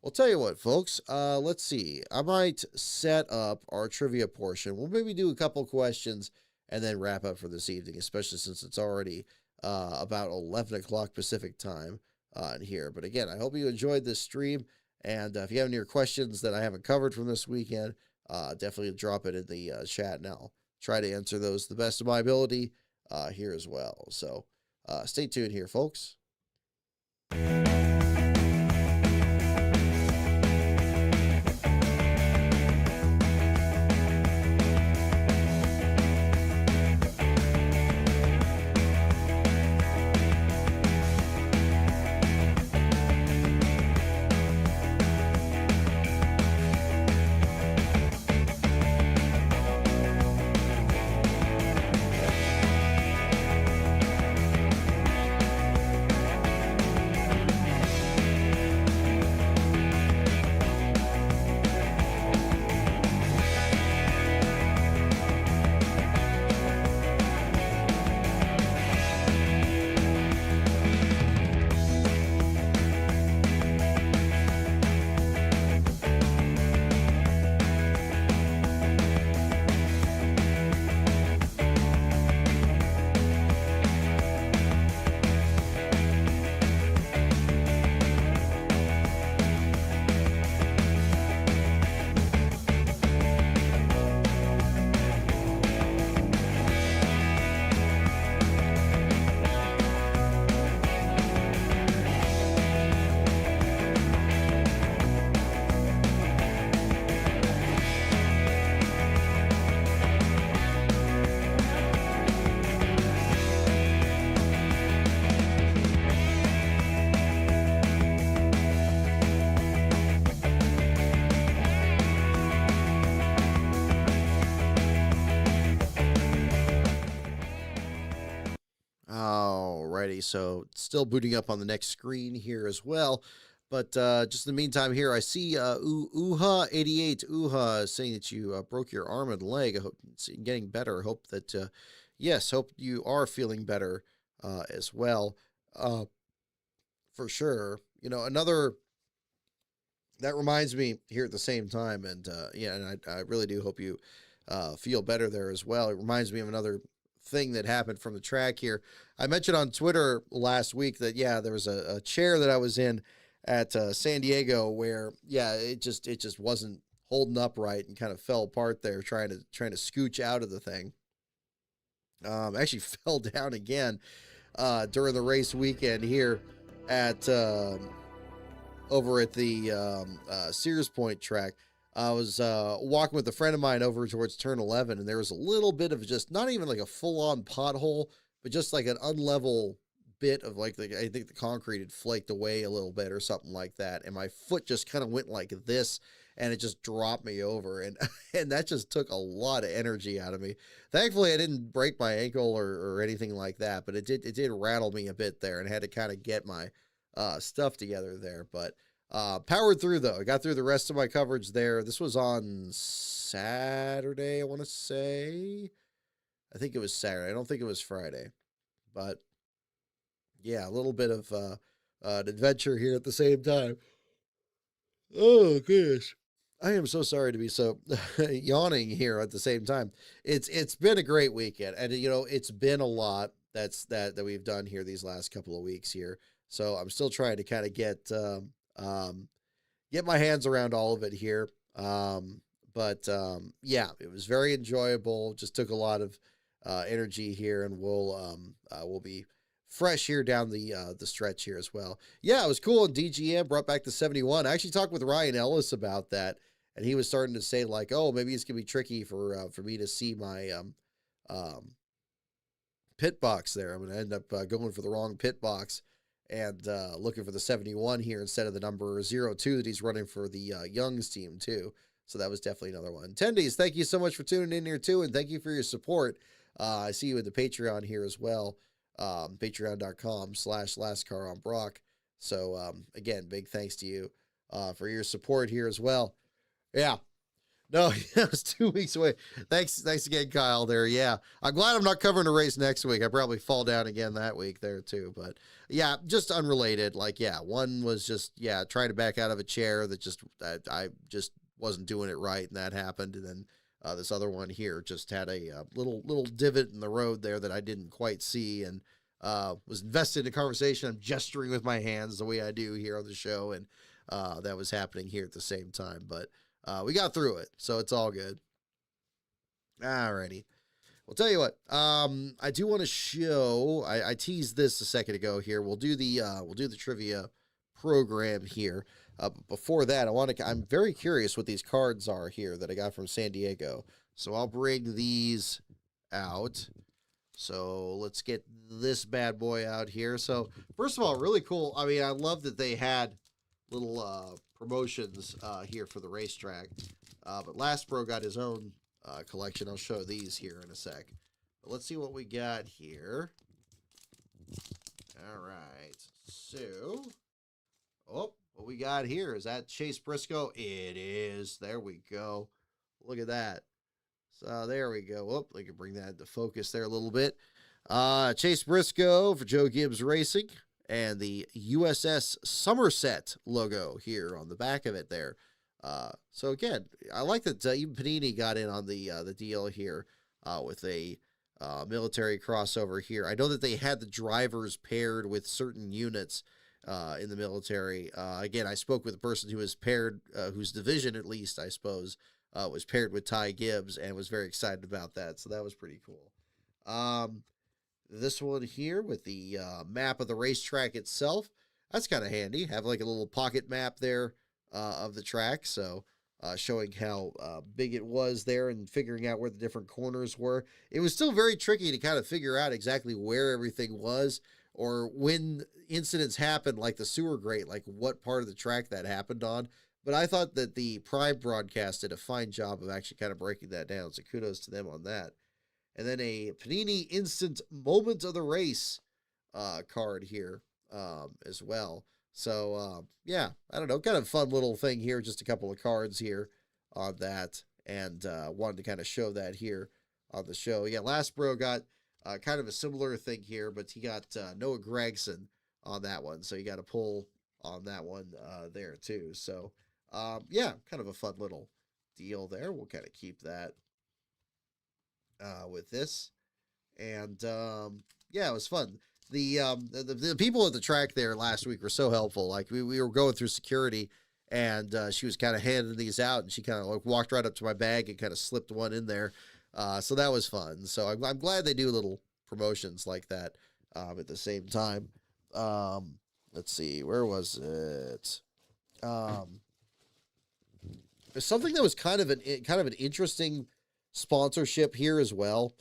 Well, tell you what, folks. Let's see. I might set up our trivia portion. We'll maybe do a couple questions and then wrap up for this evening, especially since it's already about 11 o'clock Pacific time in here. But again, I hope you enjoyed this stream. And if you have any questions that I haven't covered from this weekend, definitely drop it in the chat, and I'll try to answer those to the best of my ability here as well. So stay tuned here, folks. Alrighty, so still booting up on the next screen here as well. But just in the meantime here, I see Uha88, Uha, saying that you broke your arm and leg. I hope it's getting better. Hope that, yes, hope you are feeling better as well, for sure. You know, another, that reminds me here at the same time, and yeah, and I really do hope you feel better there as well. It reminds me of another thing that happened from the track here. I mentioned on Twitter last week that, yeah, there was a chair that I was in at San Diego where, yeah, it just wasn't holding up right and kind of fell apart there trying to scooch out of the thing. Actually fell down again during the race weekend here at over at the Sears Point track. I was walking with a friend of mine over towards turn 11, and there was a little bit of just not even like a full-on pothole, but just like an unlevel bit of like I think the concrete had flaked away a little bit or something like that, and my foot just kind of went like this, and it just dropped me over, and and that just took a lot of energy out of me. Thankfully, I didn't break my ankle or anything like that, but it did rattle me a bit there, and I had to kind of get my stuff together there, but. Powered through though. I got through the rest of my coverage there. This was on Saturday, I want to say. I think it was Saturday. I don't think it was Friday. But yeah, a little bit of an adventure here at the same time. Oh gosh. I am so sorry to be so yawning here at the same time. It's been a great weekend, and you know, it's been a lot that we've done here these last couple of weeks here. So I'm still trying to kind of get my hands around all of it here. But yeah, it was very enjoyable. Just took a lot of energy here, and we'll be fresh here down the stretch here as well. Yeah, it was cool. And DGM brought back the 71. I actually talked with Ryan Ellis about that, and he was starting to say like, oh, maybe it's gonna be tricky for me to see my um, pit box there. I'm gonna end up going for the wrong pit box and looking for the 71 here instead of the number 02 that he's running for the Young's team too. So that was definitely another one. Attendees, thank you so much for tuning in here too, and thank you for your support. I see you in the Patreon here as well. Patreon.com/lastcaronbrock. So again, big thanks to you for your support here as well. Yeah. No, it was 2 weeks away. Thanks again, Kyle. There, yeah. I'm glad I'm not covering a race next week. I probably fall down again that week there too. But yeah, just unrelated. Like, yeah, one was just trying to back out of a chair that I just wasn't doing it right, and that happened. And then this other one here just had a little divot in the road there that I didn't quite see, and was invested in a conversation. I'm gesturing with my hands the way I do here on the show, and that was happening here at the same time. But we got through it, so it's all good. Alrighty. Well, tell you what, I do want to show, I teased this a second ago here. We'll do the trivia program here. But before that, I'm very curious what these cards are here that I got from San Diego. So I'll bring these out. So let's get this bad boy out here. So first of all, really cool. I mean, I love that they had little promotions here for the racetrack. But Last Pro got his own collection. I'll show these here in a sec. But let's see what we got here. All right. So, what we got here, is that Chase Briscoe? It is. There we go. Look at that. So there we go. Oh, we can bring that into focus there a little bit. Chase Briscoe for Joe Gibbs Racing, and the USS Somerset logo here on the back of it there. So again, I like that even Panini got in on the deal here with a military crossover here. I know that they had the drivers paired with certain units in the military. Again, I spoke with a person who was paired, whose division at least, I suppose, was paired with Ty Gibbs, and was very excited about that. So that was pretty cool. This one here with the map of the racetrack itself. That's kind of handy. Have like a little pocket map there of the track. So showing how big it was there and figuring out where the different corners were. It was still very tricky to kind of figure out exactly where everything was, or when incidents happened, like the sewer grate, like what part of the track that happened on. But I thought that the Prime broadcast did a fine job of actually kind of breaking that down. So kudos to them on that. And then a Panini Instant Moment of the Race card here as well. So, yeah, I don't know, kind of fun little thing here. Just a couple of cards here on that. And wanted to kind of show that here on the show. Yeah, Last Bro got kind of a similar thing here, but he got Noah Gregson on that one. So you got to pull on that one there too. So, yeah, kind of a fun little deal there. We'll kind of keep that with this. And yeah, it was fun. The people at the track there last week were so helpful. Like we were going through security, and she was kind of handing these out, and she kind of like walked right up to my bag and kind of slipped one in there. So that was fun. So I'm glad they do little promotions like that at the same time. Let's see, where was it? There's something that was kind of an interesting sponsorship here as well.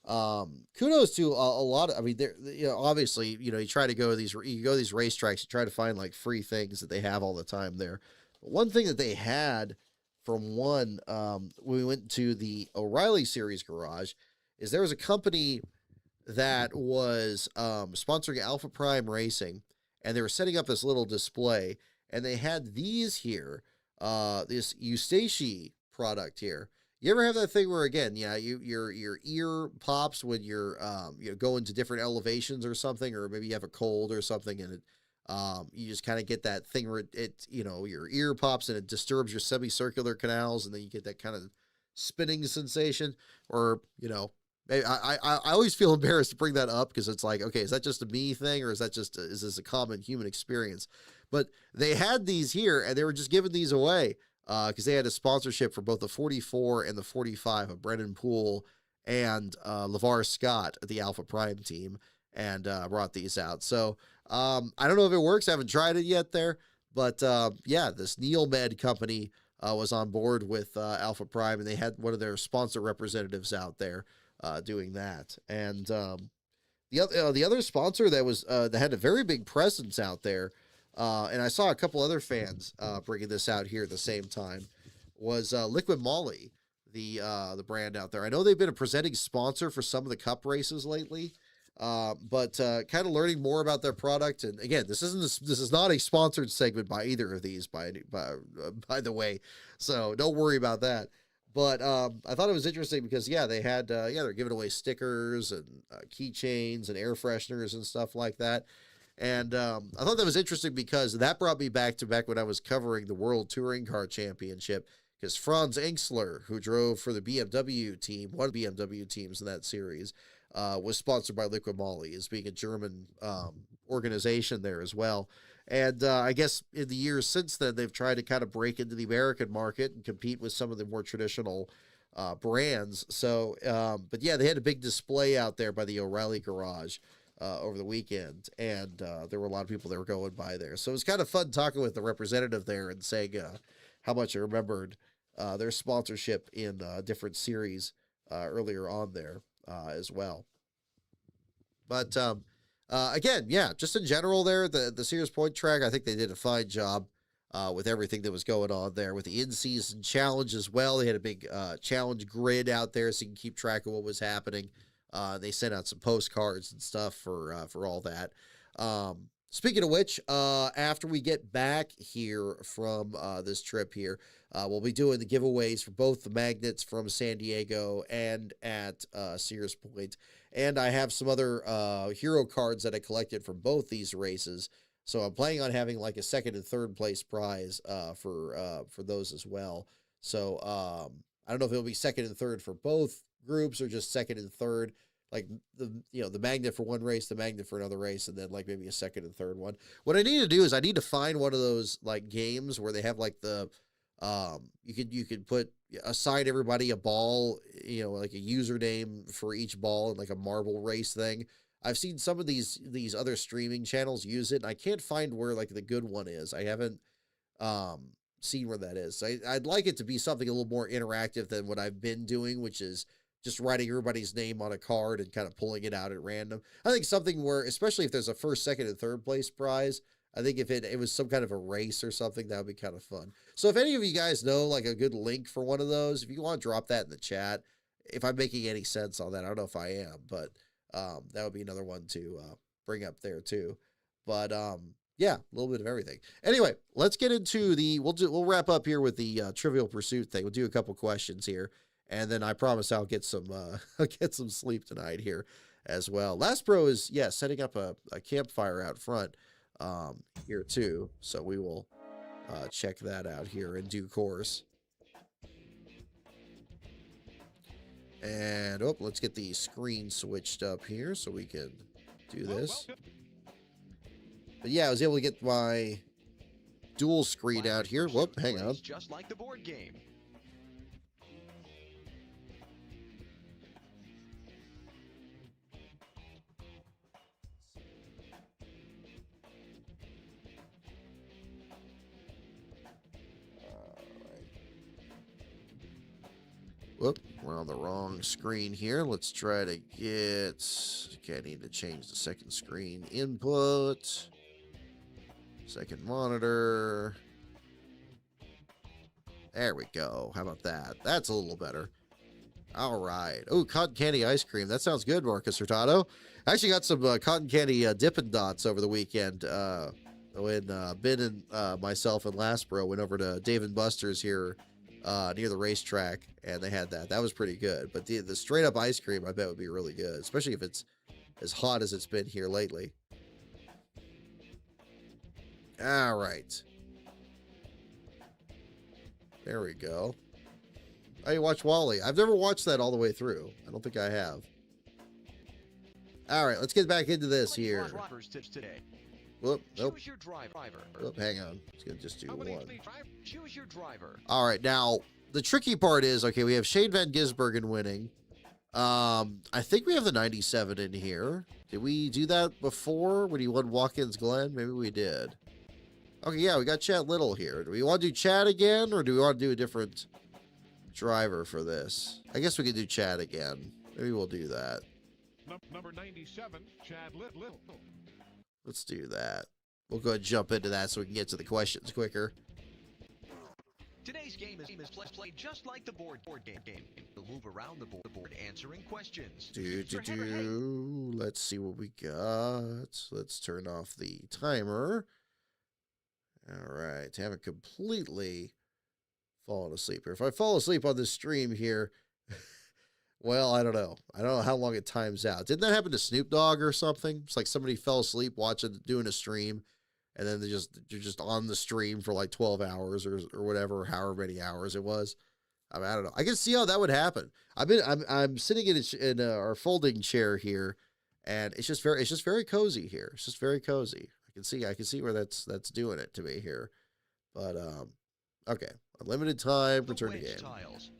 Kudos to a lot of, I mean, there, obviously, you try to go to these racetracks, you try to find like free things that they have all the time there. But one thing that they had from when we went to the O'Reilly Series garage is there was a company that was sponsoring Alpha Prime Racing, and they were setting up this little display, and they had these here, this Eustace product here. You ever have that thing where, again, your ear pops when you're going to different elevations or something, or maybe you have a cold or something, and it you just kind of get that thing where your ear pops and it disturbs your semicircular canals, and then you get that kind of spinning sensation. Or I always feel embarrassed to bring that up, because it's like, okay, is that just a me thing, or is this a common human experience? But they had these here, and they were just giving these away. Because they had a sponsorship for both the 44 and the 45 of Brennan Poole and LeVar Scott at the Alpha Prime team. and brought these out. So I don't know if it works. I haven't tried it yet there, but yeah, this Neilmed company was on board with Alpha Prime, and they had one of their sponsor representatives out there doing that. And the other sponsor that was that had a very big presence out there, and I saw a couple other fans bringing this out here at the same time, was Liquid Molly, the brand out there. I know they've been a presenting sponsor for some of the cup races lately, but kind of learning more about their product. And again, this is not a sponsored segment by either of these, by the way, so don't worry about that. But I thought it was interesting because yeah, they had they're giving away stickers and keychains and air fresheners and stuff like that. And I thought that was interesting because that brought me back when I was covering the World Touring Car Championship, because Franz Enxler, who drove for the BMW team, one of the BMW teams in that series, was sponsored by Liquid Moly, as being a German organization there as well. And I guess in the years since then, they've tried to kind of break into the American market and compete with some of the more traditional brands. So, but yeah, they had a big display out there by the O'Reilly Garage over the weekend, and there were a lot of people that were going by there. So it was kind of fun talking with the representative there and saying how much I remembered their sponsorship in different series earlier on there as well. But again, yeah, just in general there, the Sears Point track, I think they did a fine job with everything that was going on there, with the in-season challenge as well. They had a big challenge grid out there so you can keep track of what was happening. They sent out some postcards and stuff for all that. Speaking of which, after we get back here from this trip here, we'll be doing the giveaways for both the magnets from San Diego and at Sears Point. And I have some other hero cards that I collected from both these races. So I'm planning on having like a second and third place prize for those as well. So I don't know if it'll be second and third for both groups or just second and third, like the magnet for one race, the magnet for another race, and then like maybe a second and third one. What I need to do is I need to find one of those like games where they have like the you could assign everybody a ball, like a username for each ball, and like a marble race thing. I've seen some of these other streaming channels use it, and I can't find where like the good one is. I haven't seen where that is. I'd like it to be something a little more interactive than what I've been doing, which is just writing everybody's name on a card and kind of pulling it out at random. I think something where, especially if there's a first, second, and third place prize, I think if it was some kind of a race or something, that would be kind of fun. So if any of you guys know like a good link for one of those, if you want to drop that in the chat, if I'm making any sense on that, I don't know if I am, but that would be another one to bring up there too. But yeah, a little bit of everything. Anyway, let's get into we'll wrap up here with the Trivial Pursuit thing. We'll do a couple questions here, and then I promise I'll get some sleep tonight here as well. Last Pro is setting up a campfire out front here too, so we will check that out here in due course. And let's get the screen switched up here so we can do this. But yeah, I was able to get my dual screen out here. Whoop, hang on. Just like the board game. Whoop, we're on the wrong screen here. Let's try to get... Okay, I need to change the second screen input. Second monitor. There we go. How about that? That's a little better. All right. Oh, cotton candy ice cream. That sounds good, Marcus Hurtado. I actually got some cotton candy Dippin' Dots over the weekend when Ben and myself and Lastbro went over to Dave & Buster's here near the racetrack, and they had that. That was pretty good. But the straight up ice cream, I bet, would be really good, especially if it's as hot as it's been here lately. All right. There we go. Oh, you watch Wall-E. I've never watched that all the way through. I don't think I have. All right, let's get back into this here. Whoop, nope. Choose your driver. Whoop, hang on. It's going to just do one. Choose your driver. All right, now, the tricky part is, okay, we have Shane Van Gisbergen winning. I think we have the 97 in here. Did we do that before when he won Watkins Glen? Maybe we did. Okay, yeah, we got Chad Little here. Do we want to do Chad again, or do we want to do a different driver for this? I guess we could do Chad again. Maybe we'll do that. Number 97, Chad Little. Let's do that. We'll go ahead and jump into that so we can get to the questions quicker. Today's game is played just like the board game. You'll move around the board answering questions. Let's see what we got. Let's turn off the timer. All right. Haven't completely fallen asleep here. If I fall asleep on this stream here, well, I don't know. I don't know how long it times out. Didn't that happen to Snoop Dogg or something? It's like somebody fell asleep doing a stream, and then they're just on the stream for like 12 hours or whatever, however many hours it was. I mean, I don't know. I can see how that would happen. I'm sitting in our folding chair here, and it's just very cozy here. It's just very cozy. I can see where that's doing it to me here. But okay. Unlimited time, return to game.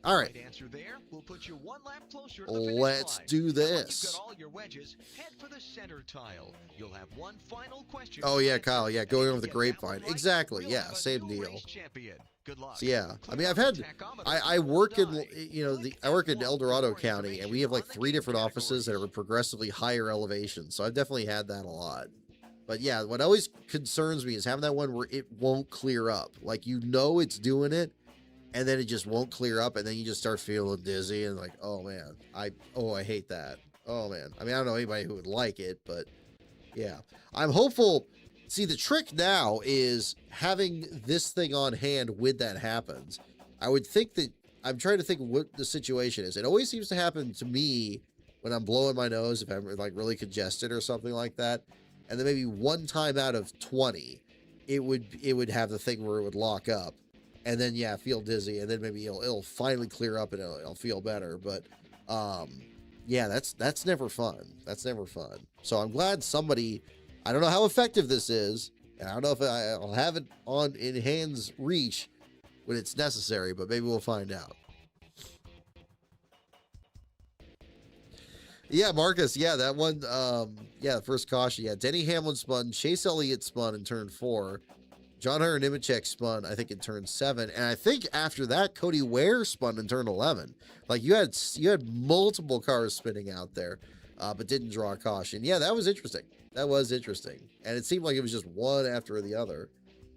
All right. Answer there will put you one lap closer to Let's do this. You've got all your wedges, head for the center tile. You'll have one final question. Oh yeah, Kyle. Yeah, going over the grapevine. Exactly. Yeah, same deal. Good luck. So yeah, I mean, I work in I work in El Dorado County, and we have like 3 different offices that are progressively higher elevation. So I've definitely had that a lot. But yeah, what always concerns me is having that one where it won't clear up. Like, it's doing it, and then it just won't clear up, and then you just start feeling dizzy and like, oh man, I hate that. Oh man. I mean, I don't know anybody who would like it, but yeah. I'm hopeful. See, the trick now is having this thing on hand when that happens. I would think that I'm trying to think what the situation is. It always seems to happen to me when I'm blowing my nose, if I'm like really congested or something like that. And then maybe one time out of 20, it would have the thing where it would lock up, and then yeah, feel dizzy, and then maybe it'll finally clear up and it'll feel better. But yeah, that's never fun. That's never fun. So I'm glad somebody. I don't know how effective this is, and I don't know if I'll have it in hand's reach when it's necessary, but maybe we'll find out. Yeah, Marcus. Yeah, that one. Yeah, the first caution. Yeah, Denny Hamlin spun. Chase Elliott spun in turn 4. John Hunter Nemechek spun, I think, in turn 7. And I think after that, Cody Ware spun in turn 11. Like, you had multiple cars spinning out there, but didn't draw a caution. Yeah, that was interesting. That was interesting. And it seemed like it was just one after the other.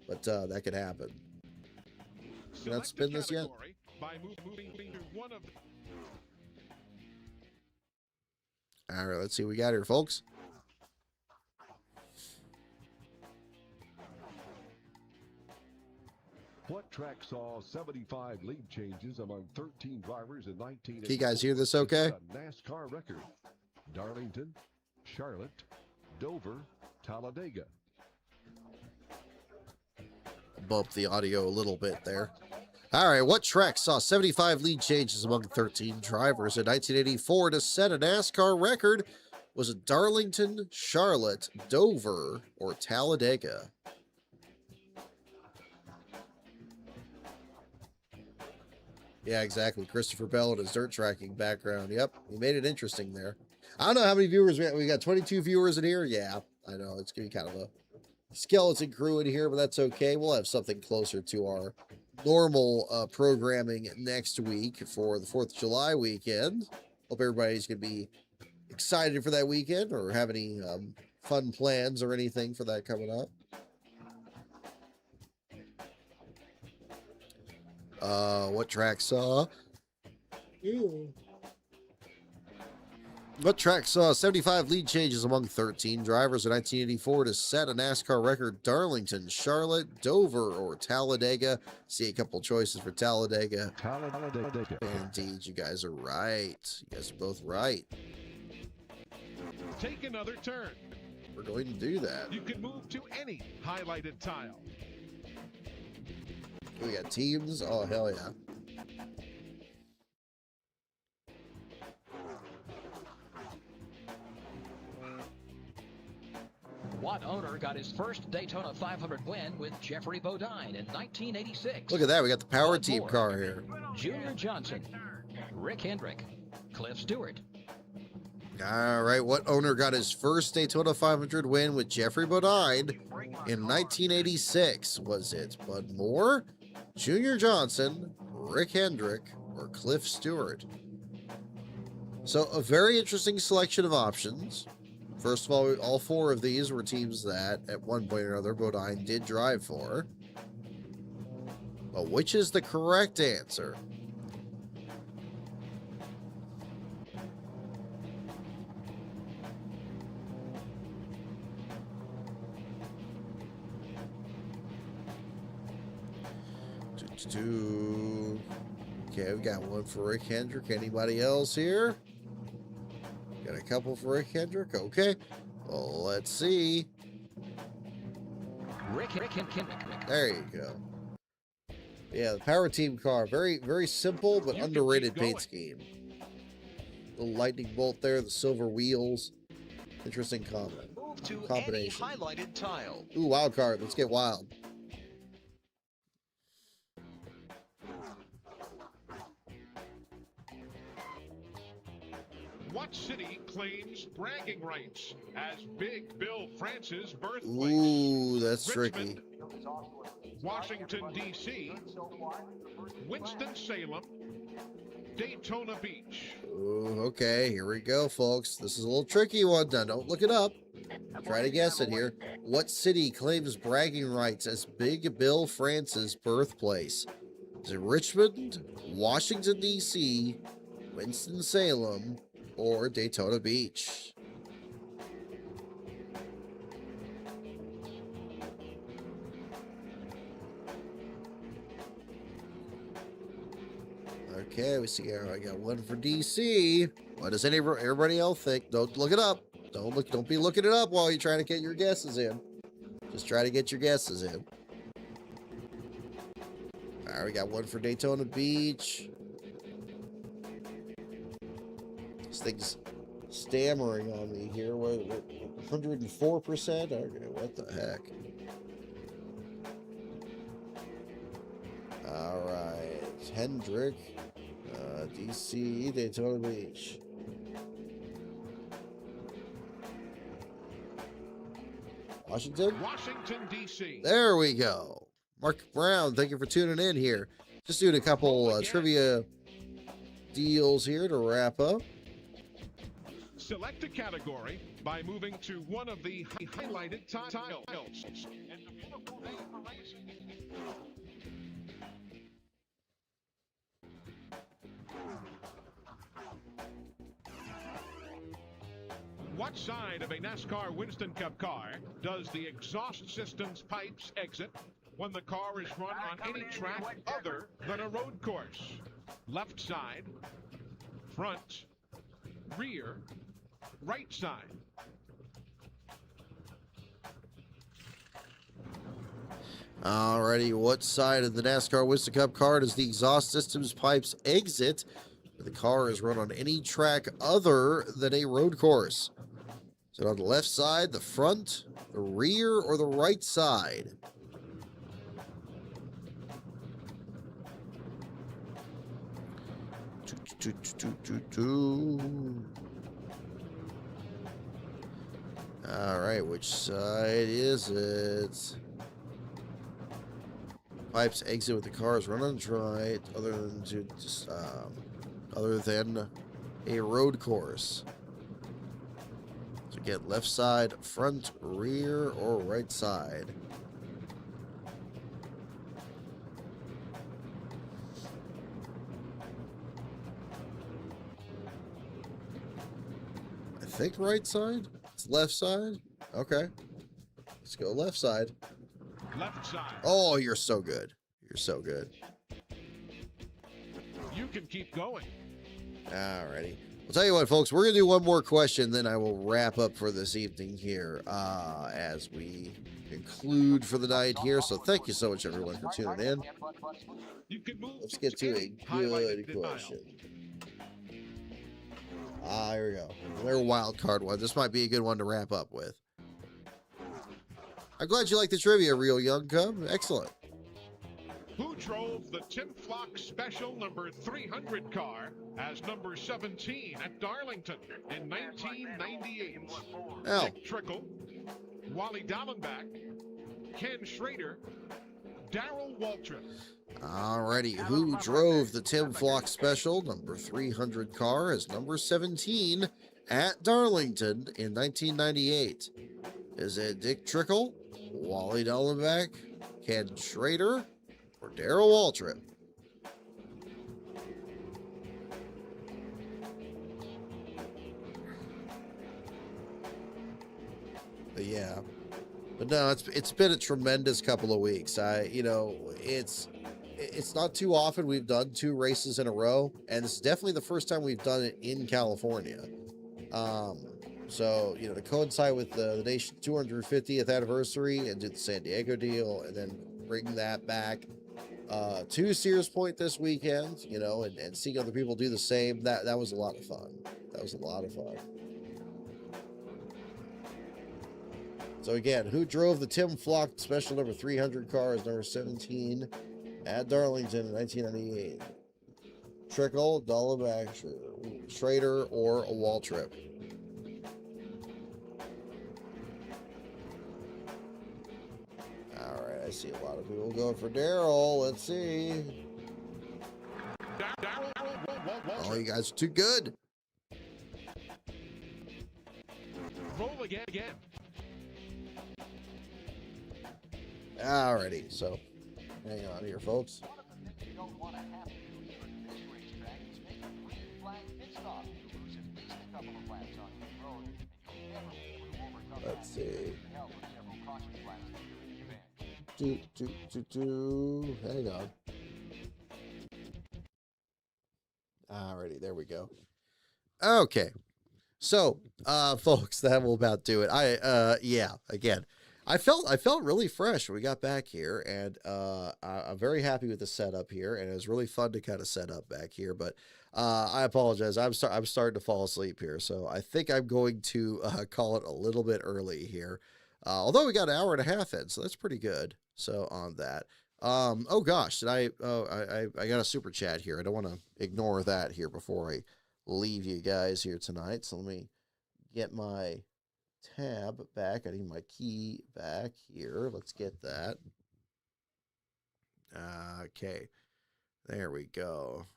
But that could happen. Can I spin this yet? By moving to one of the All right, let's see what we got here, folks. What track saw 75 lead changes among 13 drivers in 19? Can you guys hear this okay? A NASCAR record. Darlington, Charlotte, Dover, Talladega. Bump the audio a little bit there. All right, what track saw 75 lead changes among 13 drivers in 1984 to set a NASCAR record? Was it Darlington, Charlotte, Dover, or Talladega? Yeah, exactly. Christopher Bell and his dirt tracking background. Yep, he made it interesting there. I don't know how many viewers we got. We got 22 viewers in here. Yeah, I know. It's going to be kind of a skeleton crew in here, but that's okay. We'll have something closer to our normal programming next week for the 4th of July weekend. Hope everybody's going to be excited for that weekend or have any fun plans or anything for that coming up. What track saw? What track saw 75 lead changes among 13 drivers in 1984 to set a NASCAR record? Darlington, Charlotte, Dover, or Talladega? See a couple choices for Talladega. Talladega. Indeed, you guys are right. You guys are both right. Take another turn. We're going to do that. You can move to any highlighted tile. We got teams. Oh, hell yeah. What owner got his first Daytona 500 win with Jeffrey Bodine in 1986? Look at that. We got the power team car here. Junior Johnson, Rick Hendrick, Cliff Stewart. All right, what owner got his first Daytona 500 win with Jeffrey Bodine in 1986? Was it Bud Moore, Junior Johnson, Rick Hendrick, or Cliff Stewart? So a very interesting selection of options. First of all four of these were teams that, at one point or another, Bodine did drive for. But which is the correct answer? Okay, we got one for Rick Hendrick. Anybody else here? Got a couple for Rick Hendrick. Okay, well, let's see. Rick. There you go. Yeah, the Power Team car. Very, very simple but underrated paint scheme. Little lightning bolt there, the silver wheels. Interesting comment. Move to any Combination. highlighted tile. Ooh, wild card. Let's get wild. What city claims bragging rights as Big Bill France's birthplace? Ooh, that's tricky. Richmond, Washington, D.C., Winston-Salem, Daytona Beach. Ooh, okay, here we go, folks. This is a little tricky one. Now, don't look it up. Try to guess it here. What city claims bragging rights as Big Bill France's birthplace? Is it Richmond, Washington, D.C., Winston-Salem, or Daytona Beach? Okay, we see here. I got one for DC. What does everybody else think? Don't look it up. Don't be looking it up while you're trying to get your guesses in. Just try to get your guesses in. All right, we got one for Daytona Beach. This thing's stammering on me here. What 104%? Okay, what the heck? All right, Hendrick, DC, Daytona Beach. Washington, D.C. There we go. Mark Brown, thank you for tuning in here. Just doing a couple trivia deals here to wrap up. Select a category by moving to one of the highlighted tiles. And the beautiful information. What side of a NASCAR Winston Cup car does the exhaust system's pipes exit when the car is run on any track other than a road course? Left side, front, rear, right side. Alrighty, what side of the NASCAR Winston Cup car does the exhaust system's pipes exit when the car is run on any track other than a road course? Is it on the left side, the front, the rear, or the right side? All right, which side is it? Pipes exit with the cars run on the right, other than a road course. So get left side, front, rear, or right side. I think right side. It's left side. Okay, let's go left side. Left side. Oh, you're so good. You're so good. You can keep going. Alrighty. I'll tell you what, folks, we're going to do one more question, then I will wrap up for this evening here as we conclude for the night here. So thank you so much, everyone, for tuning in. You can move. Let's get to a good question. Here we go. Another wild card one. This might be a good one to wrap up with. I'm glad you like the trivia, Real Young Cub. Excellent. Who drove the Tim Flock Special number 300 car as number 17 at Darlington in 1998? Oh. Dick Trickle, Wally Dallenbach, Ken Schrader, Darrell Waltrip. Alrighty, who drove the Tim Flock Special number 300 car as number 17 at Darlington in 1998? Is it Dick Trickle, Wally Dallenbach, Ken Schrader, or Darrell Waltrip? But yeah, but no, it's been a tremendous couple of weeks. It's not too often we've done 2 races in a row, and this is definitely the first time we've done it in California. So, to coincide with the nation's 250th anniversary and do the San Diego deal, and then bring that back to Sears Point this weekend, and seeing other people do the same, that was a lot of fun. That was a lot of fun. So again, who drove the Tim Flock Special number 300 car as number 17 at Darlington in 1998? Trickle, Dallenbach, Schrader, or a Waltrip? All right, I see a lot of people going for Darrell. Let's see. Oh, you guys are too good. Roll again. Alrighty, so hang on here, folks. One of the things you don't want to happen to here at this racetrack is make a green flag pit stop. You'll lose at least a couple of laps on pit road, and you'll never be able to overcome Let's that. see. To help with several caution flags at the event. Hang on. Alrighty, there we go. Okay, so folks, that will about do it. I felt really fresh when we got back here, and I'm very happy with the setup here, and it was really fun to kind of set up back here. But I apologize, I'm starting to fall asleep here, so I think I'm going to call it a little bit early here. Although we got an hour and a half in, so that's pretty good. So on that, oh gosh, I got a super chat here. I don't want to ignore that here before I leave you guys here tonight. So let me get my tab back. I need my key back here. Let's get that. Okay, there we go.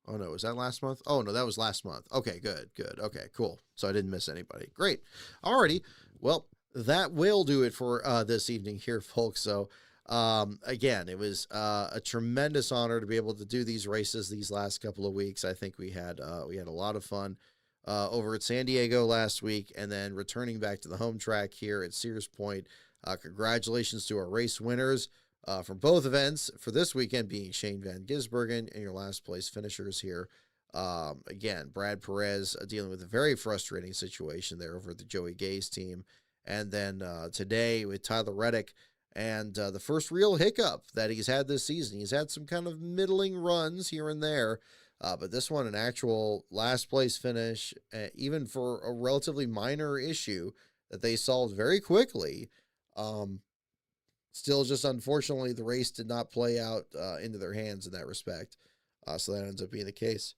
Oh no, was that last month? Oh no, that was last month. Okay, good. Okay, cool. So I didn't miss anybody. Great. Alrighty. Well, that will do it for this evening here, folks. So again, it was a tremendous honor to be able to do these races these last couple of weeks. I think we had a lot of fun over at San Diego last week, and then returning back to the home track here at Sears Point. Congratulations to our race winners from both events for this weekend, being Shane Van Gisbergen and your last place finishers here. Again, Brad Perez dealing with a very frustrating situation there over at the Joey Gay's team. And then today with Tyler Reddick, and the first real hiccup that he's had this season. He's had some kind of middling runs here and there, but this one, an actual last place finish, even for a relatively minor issue that they solved very quickly. Still, just unfortunately, the race did not play out into their hands in that respect. So that ends up being the case.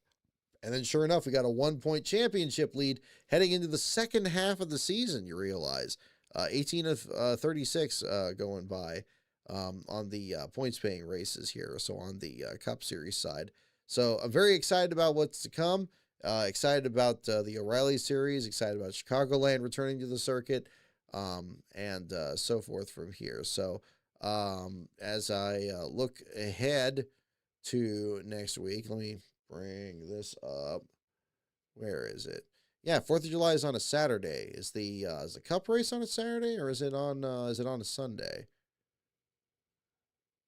And then sure enough, we got a 1-point championship lead heading into the second half of the season, you realize. 18 of 36 going by on the points-paying races here, so on the Cup Series side. So I'm very excited about what's to come. Excited about the O'Reilly Series, excited about Chicagoland returning to the circuit, and so forth from here. So as I look ahead to next week, let me bring this up. Where is it? Yeah, 4th of July is on a Saturday. Is the Cup race on a Saturday, or is it on a Sunday?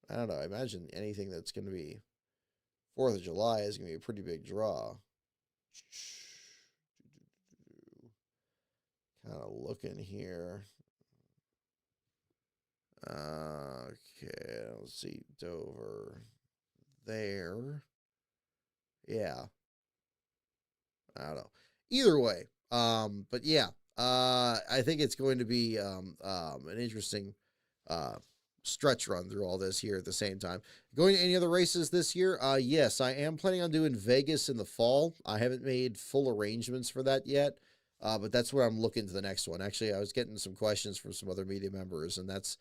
I don't know. I imagine anything that's going to be 4th of July is going to be a pretty big draw. Kind of looking here. Okay, let's see. Dover there. Yeah. I don't know. Either way, but yeah, I think it's going to be an interesting stretch run through all this here at the same time. Going to any other races this year? Yes, I am planning on doing Vegas in the fall. I haven't made full arrangements for that yet, but that's where I'm looking to the next one. Actually, I was getting some questions from some other media members, and that's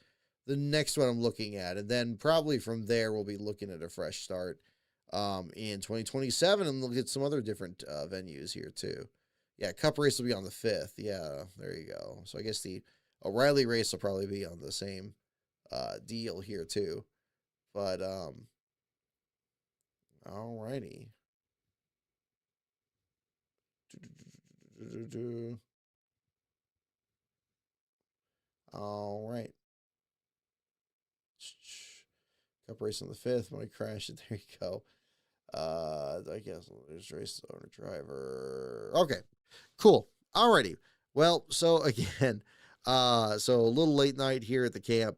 the next one I'm looking at. And then probably from there, we'll be looking at a fresh start in 2027, and look at some other different venues here too. Yeah, Cup race will be on the 5th. Yeah, there you go. So I guess the O'Reilly race will probably be on the same deal here too. But alrighty. All right. Cup race on the 5th. When I crash it, there you go. I guess there's race owner driver. Okay, cool. Alrighty. Well, so again, so a little late night here at the camp.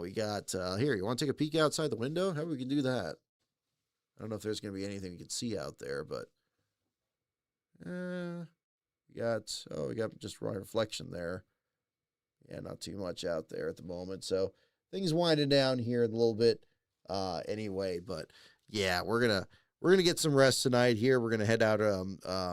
We got here. You want to take a peek outside the window? How we can do that? I don't know if there's going to be anything we can see out there, but we got just right reflection there. Yeah, not too much out there at the moment. So things winding down here a little bit. Anyway, but yeah, we're gonna get some rest tonight. Here, we're gonna head out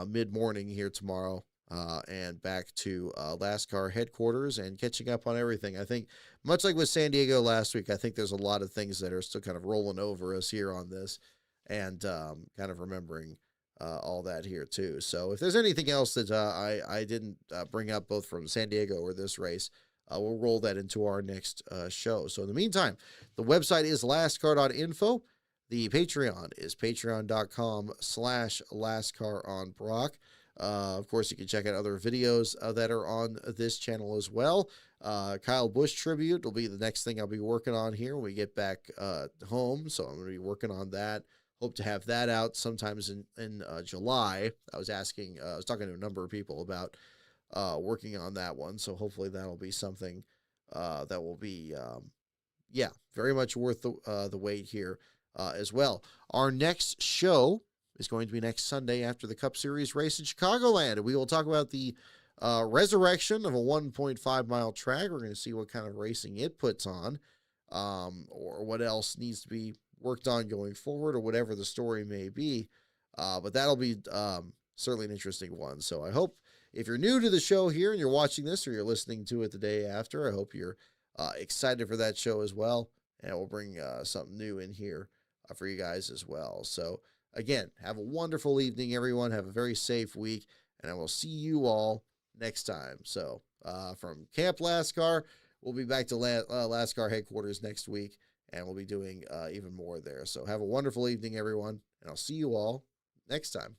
mid morning here tomorrow. And back to LASCAR headquarters and catching up on everything. I think, much like with San Diego last week, I think there's a lot of things that are still kind of rolling over us here on this, and kind of remembering all that here too. So if there's anything else that I didn't bring up, both from San Diego or this race, we'll roll that into our next show. So in the meantime, the website is lascar.info. The Patreon is patreon.com/LASCAROnBrock. Of course, you can check out other videos that are on this channel as well. Kyle Busch tribute will be the next thing I'll be working on here when we get back home. So I'm going to be working on that. Hope to have that out sometimes in July. I was talking to a number of people about working on that one. So hopefully that'll be something that will be, very much worth the wait here as well. Our next show is going to be next Sunday after the Cup Series race in Chicagoland. And we will talk about the resurrection of a 1.5 mile track. We're going to see what kind of racing it puts on, or what else needs to be worked on going forward, or whatever the story may be. But that'll be certainly an interesting one. So I hope, if you're new to the show here and you're watching this, or you're listening to it the day after, I hope you're excited for that show as well. And we'll bring something new in here for you guys as well. So again, have a wonderful evening, everyone. Have a very safe week, and I will see you all next time. So from Camp LASCAR, we'll be back to LASCAR headquarters next week, and we'll be doing even more there. So have a wonderful evening, everyone, and I'll see you all next time.